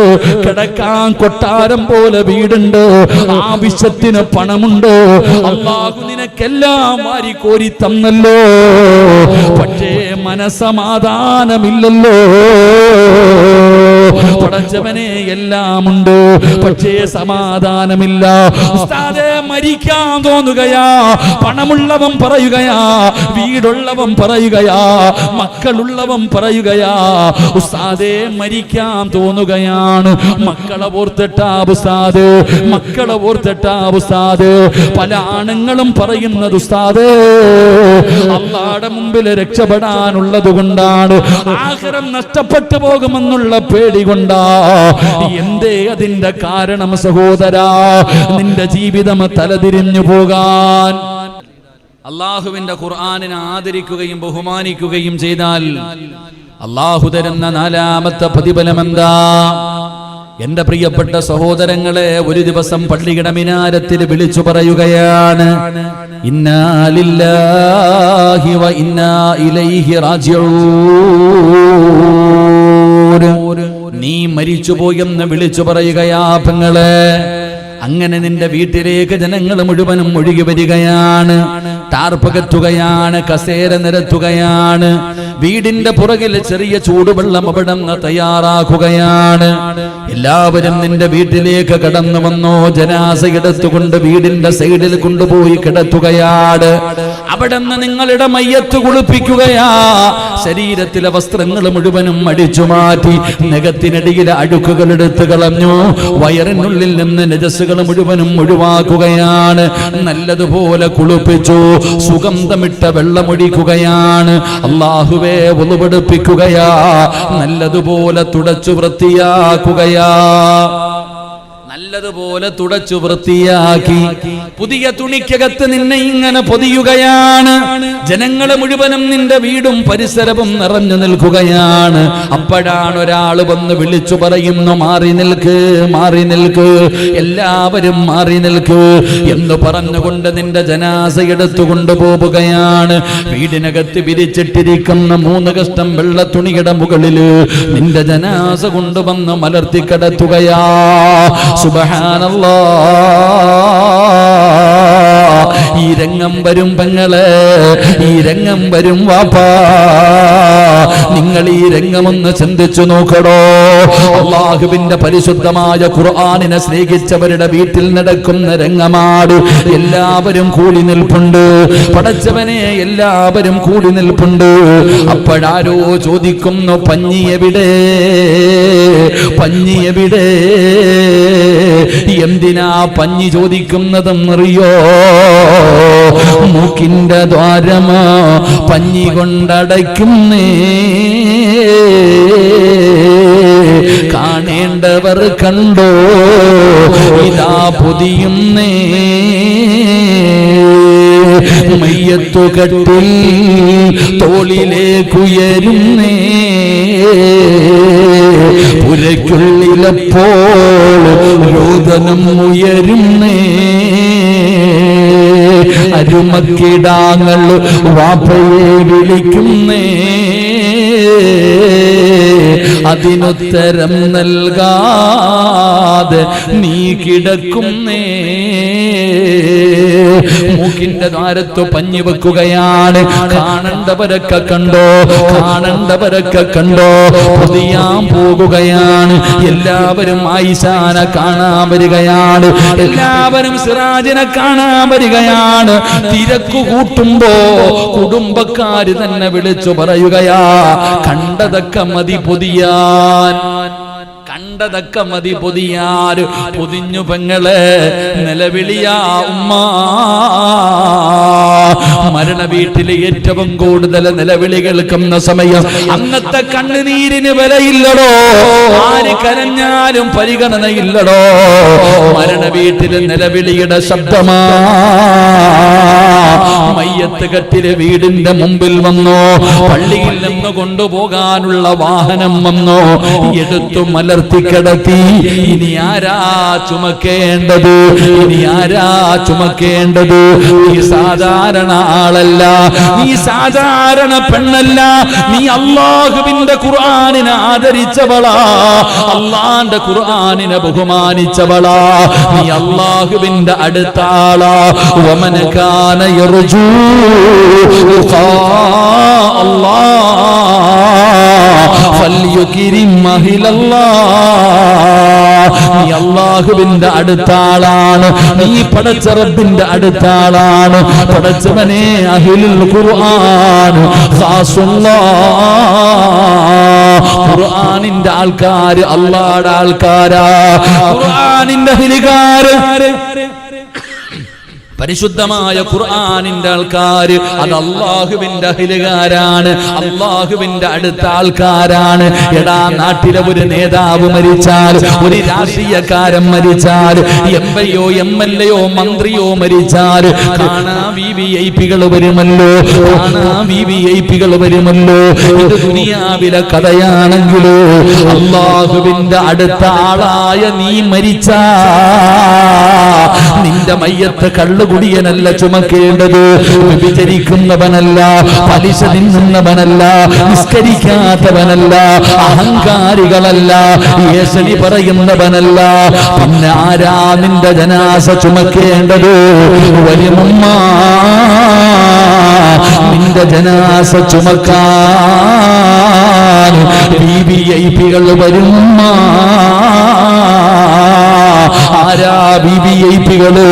കിടക്കാൻ കൊട്ടാരം പോലെ വീടുണ്ട്, ആവശ്യത്തിന് പണമുണ്ടോ? അല്ലാഹു നിനക്കെല്ലാം വാരിക്കോരി തന്നല്ലോ, പക്ഷേ മനസമാധാനമില്ലല്ലോ. പടച്ചവനെ എല്ലാമുണ്ട്, പക്ഷേ സമാധാനമില്ല. ഉസ്താദേ മരിക്കാൻ തോന്നുകയാ, പണമുള്ളവൻ പറയുകയാ, വീടുള്ളവൻ പറയുകയാ, മക്കളുള്ളവൻ പറയുകയാ, ഉസ്താദേ മരിക്കാൻ തോന്നുകയാണ്. മക്കളെ ഓർത്തിട്ടാ ഉസ്താദ്, മക്കളെ ഓർത്തിട്ടാ ഉസ്താദ്. പല ആണുങ്ങളും പറയുന്നത് ഉസ്താദേ അല്ലാഹുവിന്റെ മുമ്പിൽ രക്ഷപ്പെടാനുള്ളത് കൊണ്ടാണ്, ആഖിറം നഷ്ടപ്പെട്ടു പോകുമെന്നുള്ള പേടി കൊണ്ടാ. എന്തേ അതിന്റെ കാരണം സഹോദരാ? നിന്റെ ജീവിതം തലതിരിഞ്ഞു പോകാൻ. അല്ലാഹുവിന്റെ ഖുർആനിനെ ആദരിക്കുകയും ബഹുമാനിക്കുകയും ചെയ്താൽ അല്ലാഹു തരുന്ന 4ാമത്തെ പ്രതിഫലം എന്താ? എന്റെ പ്രിയപ്പെട്ട സഹോദരങ്ങളെ, ഒരു ദിവസം പള്ളിയുടെ മിനാരത്തിൽ വിളിച്ചു പറയുകയാണ്, ഇന്നാ ലില്ലാഹി വ ഇന്നാ ഇലൈഹി റാജിഊൻ. നീ മരിച്ചുപോയെന്ന് വിളിച്ചു പറയുകയാ പെങ്ങളെ. അങ്ങനെ നിന്റെ വീട്ടിലേക്ക് ജനങ്ങൾ മുഴുവനും ഒഴുകി വരികയാണ്, ടാർപ്പകറ്റുകയാണ്, കസേര നിരത്തുകയാണ്, വീടിന്റെ പുറകിൽ ചെറിയ ചൂടുവെള്ളം അവിടെ നിന്ന് തയ്യാറാക്കുകയാണ്. എല്ലാവരും നിന്റെ വീട്ടിലേക്ക് കടന്നു വന്നോ, ജനാസ എടുത്തുകൊണ്ട് വീടിന്റെ സൈഡിൽ കൊണ്ടുപോയി കിടത്തുകയാണ്. അവിടെ നിന്ന് നിങ്ങളുടെ മയ്യത്ത് കുളിപ്പിക്കുകയാ. ശരീരത്തിലെ വസ്ത്രങ്ങൾ മുഴുവനും അടിച്ചു മാറ്റി, നഖത്തിനടിയിലെ അഴുക്കുകൾ എടുത്തു കളഞ്ഞു, വയറിനുള്ളിൽ നിന്ന് നജസ്സുകൾ മുഴുവനും ഒഴിവാക്കുകയാണ്. നല്ലതുപോലെ കുളിപ്പിച്ചു, സുഗന്ധമിട്ട വെള്ളമൊഴിക്കുകയാണ്. അല്ലാഹുവേ വുളുവെടുപ്പിക്കുകയാ, നല്ലതുപോലെ തുടച്ചു വൃത്തിയാക്കുകയാ. നല്ലതുപോലെ തുടച്ചു വൃത്തിയാക്കി പുതിയ തുണിക്കകത്ത് നിന്നെ ഇങ്ങനെ പൊതിയുകയാണ്. ജനങ്ങളെ മുഴുവനും നിന്റെ വീടും പരിസരവും നിറഞ്ഞു നിൽക്കുകയാണ്. അപ്പോഴാണ് ഒരാൾ വന്ന് വിളിച്ചു പറയുന്നു, മാറി നിൽക്ക്, മാറി നിൽക്ക്, എല്ലാവരും മാറി നിൽക്ക് എന്ന് പറഞ്ഞുകൊണ്ട് നിന്റെ ജനാസ എടുത്തു കൊണ്ടുപോവുകയാണ്. വീടിനകത്ത് വിരിച്ചിട്ടിരിക്കുന്ന 3 കഷ്ടം വെള്ള തുണിയുടെ മുകളില് നിന്റെ ജനാസ കൊണ്ടുവന്ന് മലർത്തി കിടത്തുകയാ. സുബ്ഹാനല്ലാഹ്. ഈ രംഗം വരും പെങ്ങളെ, ഈ രംഗം വരും വാപ്പാ. നിങ്ങൾ ഈ രംഗമൊന്ന് ചിന്തിച്ചു നോക്കടോ. അല്ലാഹുവിന്റെ പരിശുദ്ധമായ ഖുർആനിനെ സ്നേഹിച്ചവരുടെ വീട്ടിൽ നടക്കുന്ന രംഗമാട്. എല്ലാവരും കൂടി നിൽപ്പുണ്ട്. പടച്ചവനെ, എല്ലാവരും കൂടി നിൽപ്പുണ്ട്. അപ്പോഴാരോ ചോദിക്കുന്നു, പഞ്ഞി എവിടെ, പഞ്ഞി എവിടെ? എന്തിനാ പഞ്ഞി ചോദിക്കുന്നതെന്നറിയോ? മൂക്കിന്റെ ദ്വാരമാ പഞ്ഞി കൊണ്ടടയ്ക്കുന്നേ, കാണേണ്ടവർ കണ്ടോ ഇതാ പൊതിയുന്നേ. മയ്യത്തുകട്ടിൽ തോളിലേക്കുയരുന്നേ, പുരയ്ക്കുള്ളിലപ്പോൾ രോദനം ഉയരുന്നേ. അരുമക്കിടാങ്ങൾ വാപ്പയെ വിളിക്കുന്നേ, അതിനുത്തരം നൽകാതെ നീ കിടക്കുന്നേ. മൂക്കിന്റെ ദ്വാരത്ത് പഞ്ഞി വെക്കുകയാണ്. കാണണ്ടവരൊക്കെ കണ്ടോ, കാണണ്ടവരൊക്കെ കണ്ടോ. പൊതിയാൻ പോകുകയാണ്. എല്ലാവരും ആയിഷാനെ കാണാൻ വരികയാണ്. എല്ലാവരും സിറാജിനെ കാണാൻ വരികയാണ്. തിരക്കു കൂട്ടുമ്പോ കുടുംബക്കാര് തന്നെ വിളിച്ചു പറയുകയാ, കണ്ടതൊക്കെ മതി പൊതിയാൻ, കണ്ടതൊക്കെ മതി പൊതിയാൻ. പൊതിഞ്ഞു പെങ്ങളെ, നിലവിളിയാ ഉമ്മ. മരണ വീട്ടിലെ ഏറ്റവും കൂടുതൽ നിലവിളി കേൾക്കുന്ന സമയം. അന്നത്തെ കണ്ണുനീരിന് വിലയില്ലടോ, ആര് കരഞ്ഞാലും പരിഗണനയില്ലടോ. മരണ വീട്ടിലെ നിലവിളിയുടെ ശബ്ദമാ. മയ്യത്ത് കട്ടില് വീടിന്റെ മുമ്പിൽ വന്നോ, പള്ളിയിൽ നിന്ന് കൊണ്ടുപോകാനുള്ള വാഹനം വന്നോ, എടുത്തു മലർത്തി കിടത്തി. ഇനി ആരാ ചുമക്കേണ്ടത്, ഇനി ആരാ ചുമക്കേണ്ടത്? നീ സാധാരണ ആളല്ല, നീ സാധാരണ പെണ്ണല്ല, നീ അല്ലാഹുവിന്റെ ഖുർആനിനെ ആദരിച്ചവളാ, അല്ലാഹുവിന്റെ ഖുർആനിനെ ബഹുമാനിച്ചവളാ. നീ അല്ലാഹുവിന്റെ അടുത്ത ആളാ. വമൻ കാന യർജു അല്ലാഹ് ഫൽയുക്രിം അഹ്ലല്ലാഹ്. നീ അല്ലാഹുവിന്റെ അടുത്ത ആളാണ്, നീ പടച്ച റബ്ബിന്റെ അടുത്ത ആളാണ്. പടച്ചവനെ, അഹ്ലുൽ ഖുർആൻ ഖാസുല്ലാഹ്. ഖുർആനിന്റെ ആൾക്കാര് അല്ലാഹുവിന്റെ ആൾക്കാരാ. ഖുർആനിന്റെ അഹ്ലുകാര്, പരിശുദ്ധമായ ഖുർആനിന്റെ ആൾക്കാര്, അത് അല്ലാഹുവിന്റെ അഹ്ലുകാരാണ്, അല്ലാഹുവിന്റെ അടുത്ത ആൾക്കാരാണ്. എടാ, നാട്ടിലെ ഒരു നേതാവ് മരിച്ചാൽ, ഒരു രാഷ്ട്രീയക്കാരൻ മരിച്ചാൽ, എംപിയോ എംഎൽഎയോ മന്ത്രിയോ മരിച്ചാൽ കാണാ വിവിഐപികൾ വരുമല്ലോ, കാണാ വിവിഐപികൾ വരുമല്ലോ. ഇത് ദുനിയാവിലെ കഥയാണെങ്കിലോ, അല്ലാഹുവിന്റെ അടുത്ത ആളായ നീ മരിച്ചാ നിന്റെ മയ്യത്ത് കള്ളുകുടിയനല്ല ചുമക്കേണ്ടത്, വ്യഭിചരിക്കുന്നവനല്ല, പലിശ തിന്നുന്നവനല്ല, നിസ്കരിക്കാത്തവനല്ല, അഹങ്കാരികളല്ല, യേശലി പറയുന്നവനല്ല. പിന്നെ ആരാ നിന്റെ ജനാസ ചുമക്കേണ്ടത്? വലിയമ്മ നിന്റെ ജനാസ ചുമക്കാൻ വിവിഐപികൾ വരുമ്മ. ആരാ വിവിഐപികള്?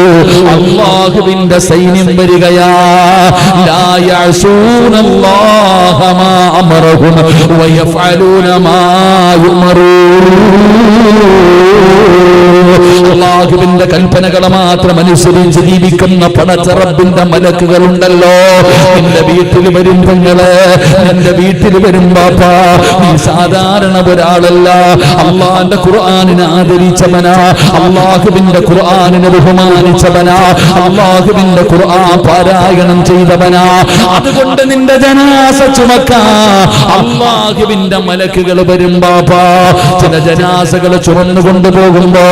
അല്ലാഹുവിന്റെ സൈന്യം വരികയാ. ലാ യഅസൂനല്ലാഹ മാ അമറഹും വയഫഅലൂന മാ യുമറൂൻ. അല്ലാഹുവിന്റെ കൽപ്പനകളെ മാത്രം അനുസരിച്ച് ജീവിക്കുന്ന പടച്ച റബ്ബിന്റെ മലക്കുകളുണ്ടല്ലോ. നിന്റെ വീട്ടിൽ വരും പെങ്ങളെ, നിന്റെ വീട്ടിൽ വരും ബാപ്പാ. നീ സാധാരണ ഒരാളല്ല, അല്ലാഹുവിന്റെ ഖുർആനിനെ ആദരിച്ചവനാ, അല്ലാഹുവിന്റെ ഖുർആനിനെ ബഹുമാനിച്ചവനാ, അല്ലാഹുവിന്റെ ഖുർആൻ പാരായണം ചെയ്തവനാ. അതുകൊണ്ട് നിന്റെ ജനാസ ചുമക്കാൻ അല്ലാഹുവിന്റെ മലക്കുകൾ വരും ബാപ്പാ. ചില ജനാസകൾ ചുമന്നു കൊണ്ടുപോകുമ്പോ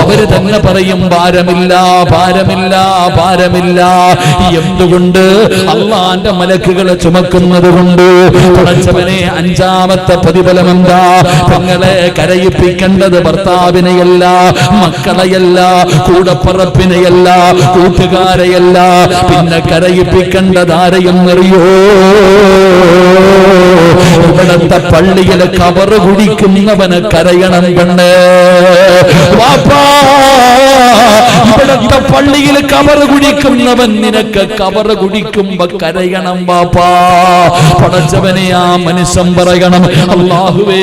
അവര് തന്നെ പറയും ഭാരമില്ല, ഭാരമില്ല, ഭാരമില്ല. എന്തുകൊണ്ട്? അള്ളാന്റെ മലക്കുകളെ ചുമക്കുന്നത് കൊണ്ട്. പടച്ചവനെ, അഞ്ചാമത്തെ പ്രതിഫലം എന്താ? പെങ്ങളെ കരയിപ്പിക്കേണ്ടത് ഭർത്താവിനെയല്ല, മക്കളെയല്ല, കൂടപ്പറപ്പിനെയല്ല, കൂട്ടുകാരെയല്ല, പിന്നെ കരയിപ്പിക്കേണ്ടത് ആരെയെന്നറിയോ? ഇവിടത്തെ പള്ളിയിലെ കവറ് കുടിക്കുന്നവന് കരയണം പെണ്ണ്. വാപ്പാ, ഇവിടത്തെ പള്ളിയിൽ കവറ് കുടിക്കുന്നവൻ നിനക്ക് കവറ് കുടിക്കുമ്പോ കരയണം വാപ്പാ. പടച്ചവനെ, ആ മനുഷ്യൻ പറയണം, അല്ലാഹുവേ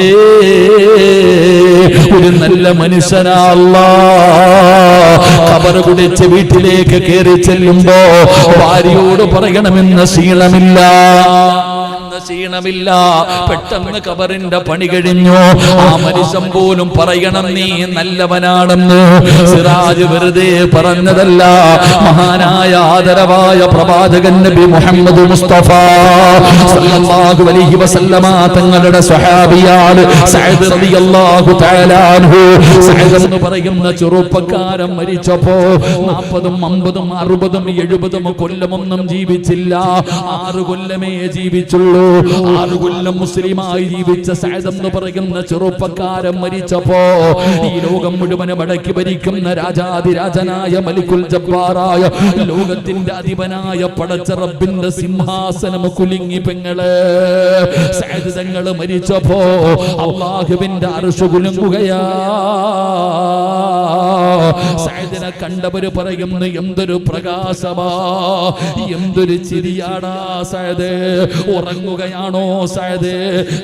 ഒരു നല്ല മനുഷ്യനാ അല്ലാ. കവറ് കുടിച്ച് വീട്ടിലേക്ക് കയറി ചെല്ലുമ്പോ ഭാര്യയോട് പറയണമെന്ന് ശീലമില്ല, ക്ഷീണമില്ല. പെട്ടെന്ന് കബറിന്റെ പണി കഴിഞ്ഞു. ആ മനുഷ്യൻ പോലും പറയണം നീ നല്ലവനാണെന്ന്. സിറാജ് വെറുതെ പറഞ്ഞതല്ല. മഹാനായ ആദരവായ പ്രവാചകൻ നബി മുഹമ്മദ് മുസ്തഫ സല്ലല്ലാഹു അലൈഹി വസല്ലമ തങ്ങളുടെ സ്വഹാബിയാണ് സഅദ് റളിയല്ലാഹു തആല അൻഹു. സഅദ് എന്ന് പറയുന്ന ചെറുപ്പക്കാരൻ മരിച്ചപ്പോ 40ഉം 50ഉം 60ഉം 70ഉം കൊല്ലമൊന്നും ജീവിച്ചില്ല. 6 കൊല്ലമേ ജീവിച്ചുള്ളൂ. 6 കൊല്ലം മുസ്ലിമായി ജീവിച്ച സഅദ് എന്ന് പറയുന്ന ചെറുപ്പക്കാരൻ മരിച്ചപ്പോ ഈ ലോകം മുഴുവൻ മടക്കി ഭരിക്കുന്ന രാജാതിരാജനായ മലിക്കുൽ ജബ്ബാറായ ലോകത്തിന്റെ അധിപനായ പടച്ച റബ്ബിന്റെ സിംഹാസനം കുലുങ്ങി പെങ്ങള്. സഅദ് തങ്ങൾ മരിച്ചപ്പോ അല്ലാഹുവിന്റെ അർശ് കുലുങ്ങുകയാ. സഅദിനെ കണ്ടവര് പറയുന്നു, എന്തൊരു പ്രകാശമാ, എന്തൊരു ചിരിയാടാ സഅദ്. ഉറങ്ങുകയാണോ സഅദ്?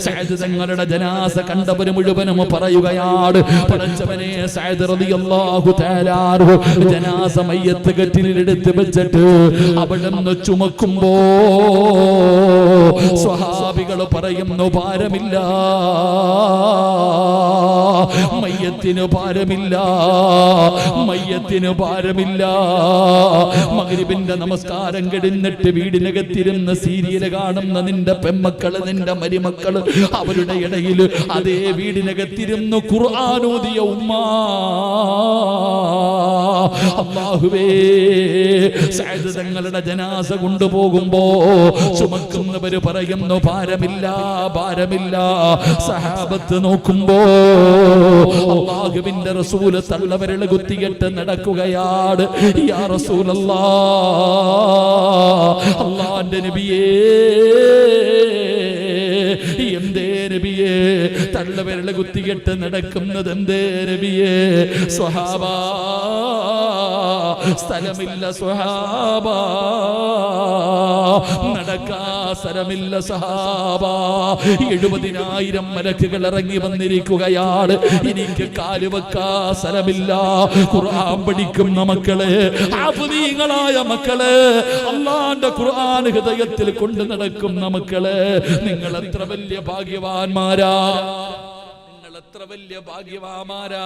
സഅദ് തങ്ങളുടെ ജനാസ കണ്ടവര് മുഴുവനും പറയുകയാണ്, പടച്ചവനെ, സഅദ് റളിയല്ലാഹു തആല അൻഹു ജനാസ മയ്യത്ത് കട്ടിലെടുത്ത് വെച്ചിട്ട് അവിടുന്ന് ചുമക്കുമ്പോ സ്വഹാബികൾ പറയുന്നു, ഭാരമില്ല, മയ്യത്തിന് ഭാരമില്ല, മയ്യത്തിന് ഭാരമില്ല. മഗ്രിബിന്റെ നമസ്കാരം കഴിഞ്ഞിട്ട് വീടിനകത്തിരുന്ന് സീരിയൽ കാണുന്ന നിന്റെ പെമ്മക്കള്, നിന്റെ മരുമക്കള്, അവരുടെ ഇടയിൽ അതേ വീടിനകത്തിരുന്ന് ഖുർആൻ ഓതിയ ഉമ്മ. അല്ലാഹുവേ, സഅദ് തങ്ങളുടെ ജനാസ കൊണ്ടുപോകുമ്പോ ചുമക്കുന്നവര് പറയുന്നു, ഭാരമില്ല, ഭാരമില്ല. സഹാബത്ത് നോക്കുമ്പോ അല്ലാഹുവിന്റെ റസൂല് തള്ളവരള് കുത്തിയിട്ട് നടക്കുകയാണ്. യാ റസൂലല്ലാഹ്, അല്ലാഹുവിന്റെ നബിയേ, എന്തേ നബിയേ തള്ളവരള് കുത്തിയിട്ട് നടക്കുന്നത്? എന്തേ നബിയേ? സ്വഹാബാ, സ്ഥലമില്ല സ്വഹാബാ, നടക്കാ സ്ഥലമില്ല സഹാബാ. 70,000 മലക്കുകൾ ഇറങ്ങി വന്നിരിക്കുകയാണ്. എനിക്ക് കാലുവെക്കാ സ്ഥലമില്ല. ഖുർആൻ പഠിക്കുന്ന മക്കള്, ആഫ്ദീങ്ങളായ മക്കള്, അല്ലാഹുവിന്റെ ഖുർആൻ ഹൃദയത്തിൽ കൊണ്ട് നടക്കുന്ന മക്കള്, നിങ്ങൾ എത്ര വലിയ ഭാഗ്യവാന്മാരാ, എത്ര വലിയ ഭാഗ്യവാന്മാരാ.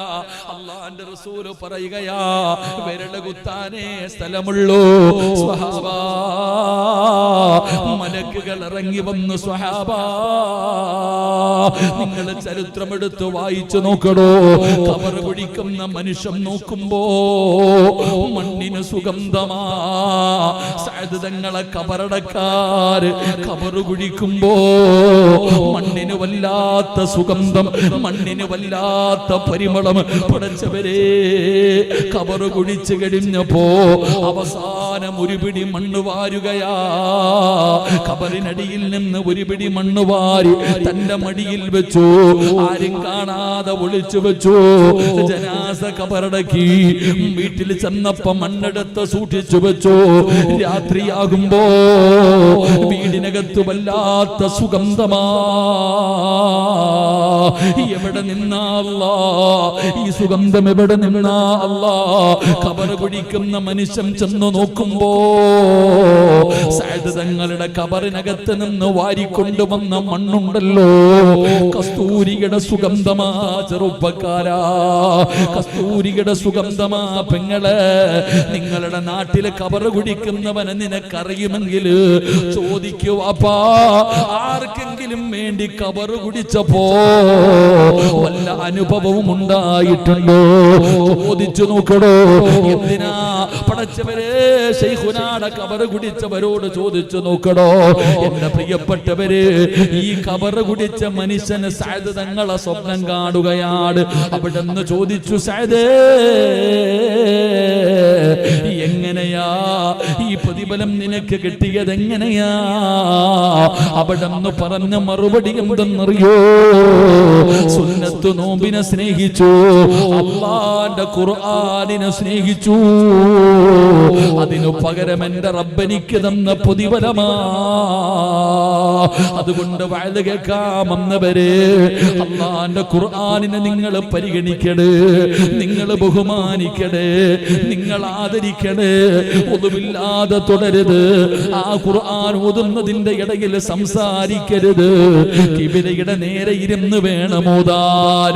അല്ലാഹുവിന്റെ റസൂൽ പറയുകയാ, വിരൽ കുത്താനേ സ്ഥലമുള്ളൂ. സ്വഹാബാ, മലക്കുകൾ ഇറങ്ങി വന്നു. സ്വഹാബാ, നിങ്ങൾ ചരിത്രമെടുത്ത് വായിച്ചു നോക്കണോ. കബർ കുടിക്കുന്ന മനുഷ്യൻ നോക്കുമ്പോ മണ്ണിന് സുഗന്ധമാ. സഅദ് തങ്ങളെ കബറടക്കാര് കബർ കുടിക്കുമ്പോ മണ്ണിന് വല്ലാത്ത സുഗന്ധം, മണ്ണിന് വല്ലാത്ത പരിമളം. പടച്ചവരെ, കബറ് കുടിച്ചു കഴിഞ്ഞപ്പോ അവസാനം ഒരു പിടി മണ്ണ് വാരുകയാ. കബറിനടിയിൽ നിന്ന് ഒരു പിടി മണ്ണ് വാരി തന്റെ മടിയിൽ വെച്ചു. ആരും കാണാതെ ഒളിച്ചു വെച്ചു. ജനാസ കബറടക്കി. വീട്ടിൽ ചെന്നപ്പോ മണ്ണെടുത്ത് സൂക്ഷിച്ചു വെച്ചു. രാത്രിയാകുമ്പോ വീടിനകത്ത് വല്ലാത്ത സുഗന്ധമാ. എവിടെ നിന്നാ അല്ലാ ഈ സുഗന്ധം? എവിടെ നിന്നാ അല്ലാ? ഖബർ കുടിക്കുന്ന മനുഷ്യൻ ചെന്ന് നോക്കുമ്പോ സഅദ് തങ്ങളുടെ ഖബറിനകത്ത് നിന്ന് വാരിക്കൊണ്ടുവന്ന മണ്ണുണ്ടല്ലോ, കസ്തൂരിയുടെ സുഗന്ധമാ ചെറുപ്പക്കാരാ, കസ്തൂരിയുടെ സുഗന്ധമാ പെങ്ങളെ. നിങ്ങളുടെ നാട്ടിലെ ഖബർ കുടിക്കുന്നവനെ നിനക്കറിയുമെങ്കിൽ ചോദിക്കൂ അപ്പാ, ആർക്കെങ്കിലും വേണ്ടി ഖബർ കുടിച്ചപ്പോ വല്ല അനുഭവവും ഉണ്ടായിട്ടുണ്ടോ? ചോദിച്ചു നോക്കടോ. എന്തിനാ പടച്ചവരെ ശൈഖുനാടെ ഖബർ കുടിച്ചവരോട് ചോദിച്ചു നോക്കടോ. എന്റെ പ്രിയപ്പെട്ടവര്, ഈ ഖബർ കുടിച്ച മനുഷ്യന് സഅദ് തങ്ങളെ സ്വപ്നം കാണുകയാണ്. അവിടെ നിന്ന് ചോദിച്ചു, സഅദേ എങ്ങനെയാ ഈ പ്രതിഫലം നിനക്ക് കിട്ടിയത്, എങ്ങനെയാ? അവിടെ നിന്ന് പറഞ്ഞ മറുപടി എന്തെന്നറിയോ? സുന്നത്ത് നോമ്പിനെ സ്നേഹിച്ചു, അല്ലാഹുവിന്റെ ഖുർആനിനെ സ്നേഹിച്ചു, അതിനു പകരം എന്റെ റബ്ബനിക്ക് തന്ന പ്രതിഫലമാ. അതുകൊണ്ട് വഅദ് കേൾക്കാമെന്നവരെ, അല്ലാഹുവിന്റെ ഖുർആനിനെ നിങ്ങൾ പരിഗണിക്കണേ, നിങ്ങൾ ബഹുമാനിക്കണേ, നിങ്ങൾ ആദരിക്കണേ. ഒന്നുമില്ലാതെ തുടരുത്. ആ ഖുർആൻ ഓതുന്നതിന്റെ ഇടയിൽ സംസാരിക്കരുത്. കിബിലയുടെ നേരെ ഇരുന്ന് വേണം ഓതാൻ.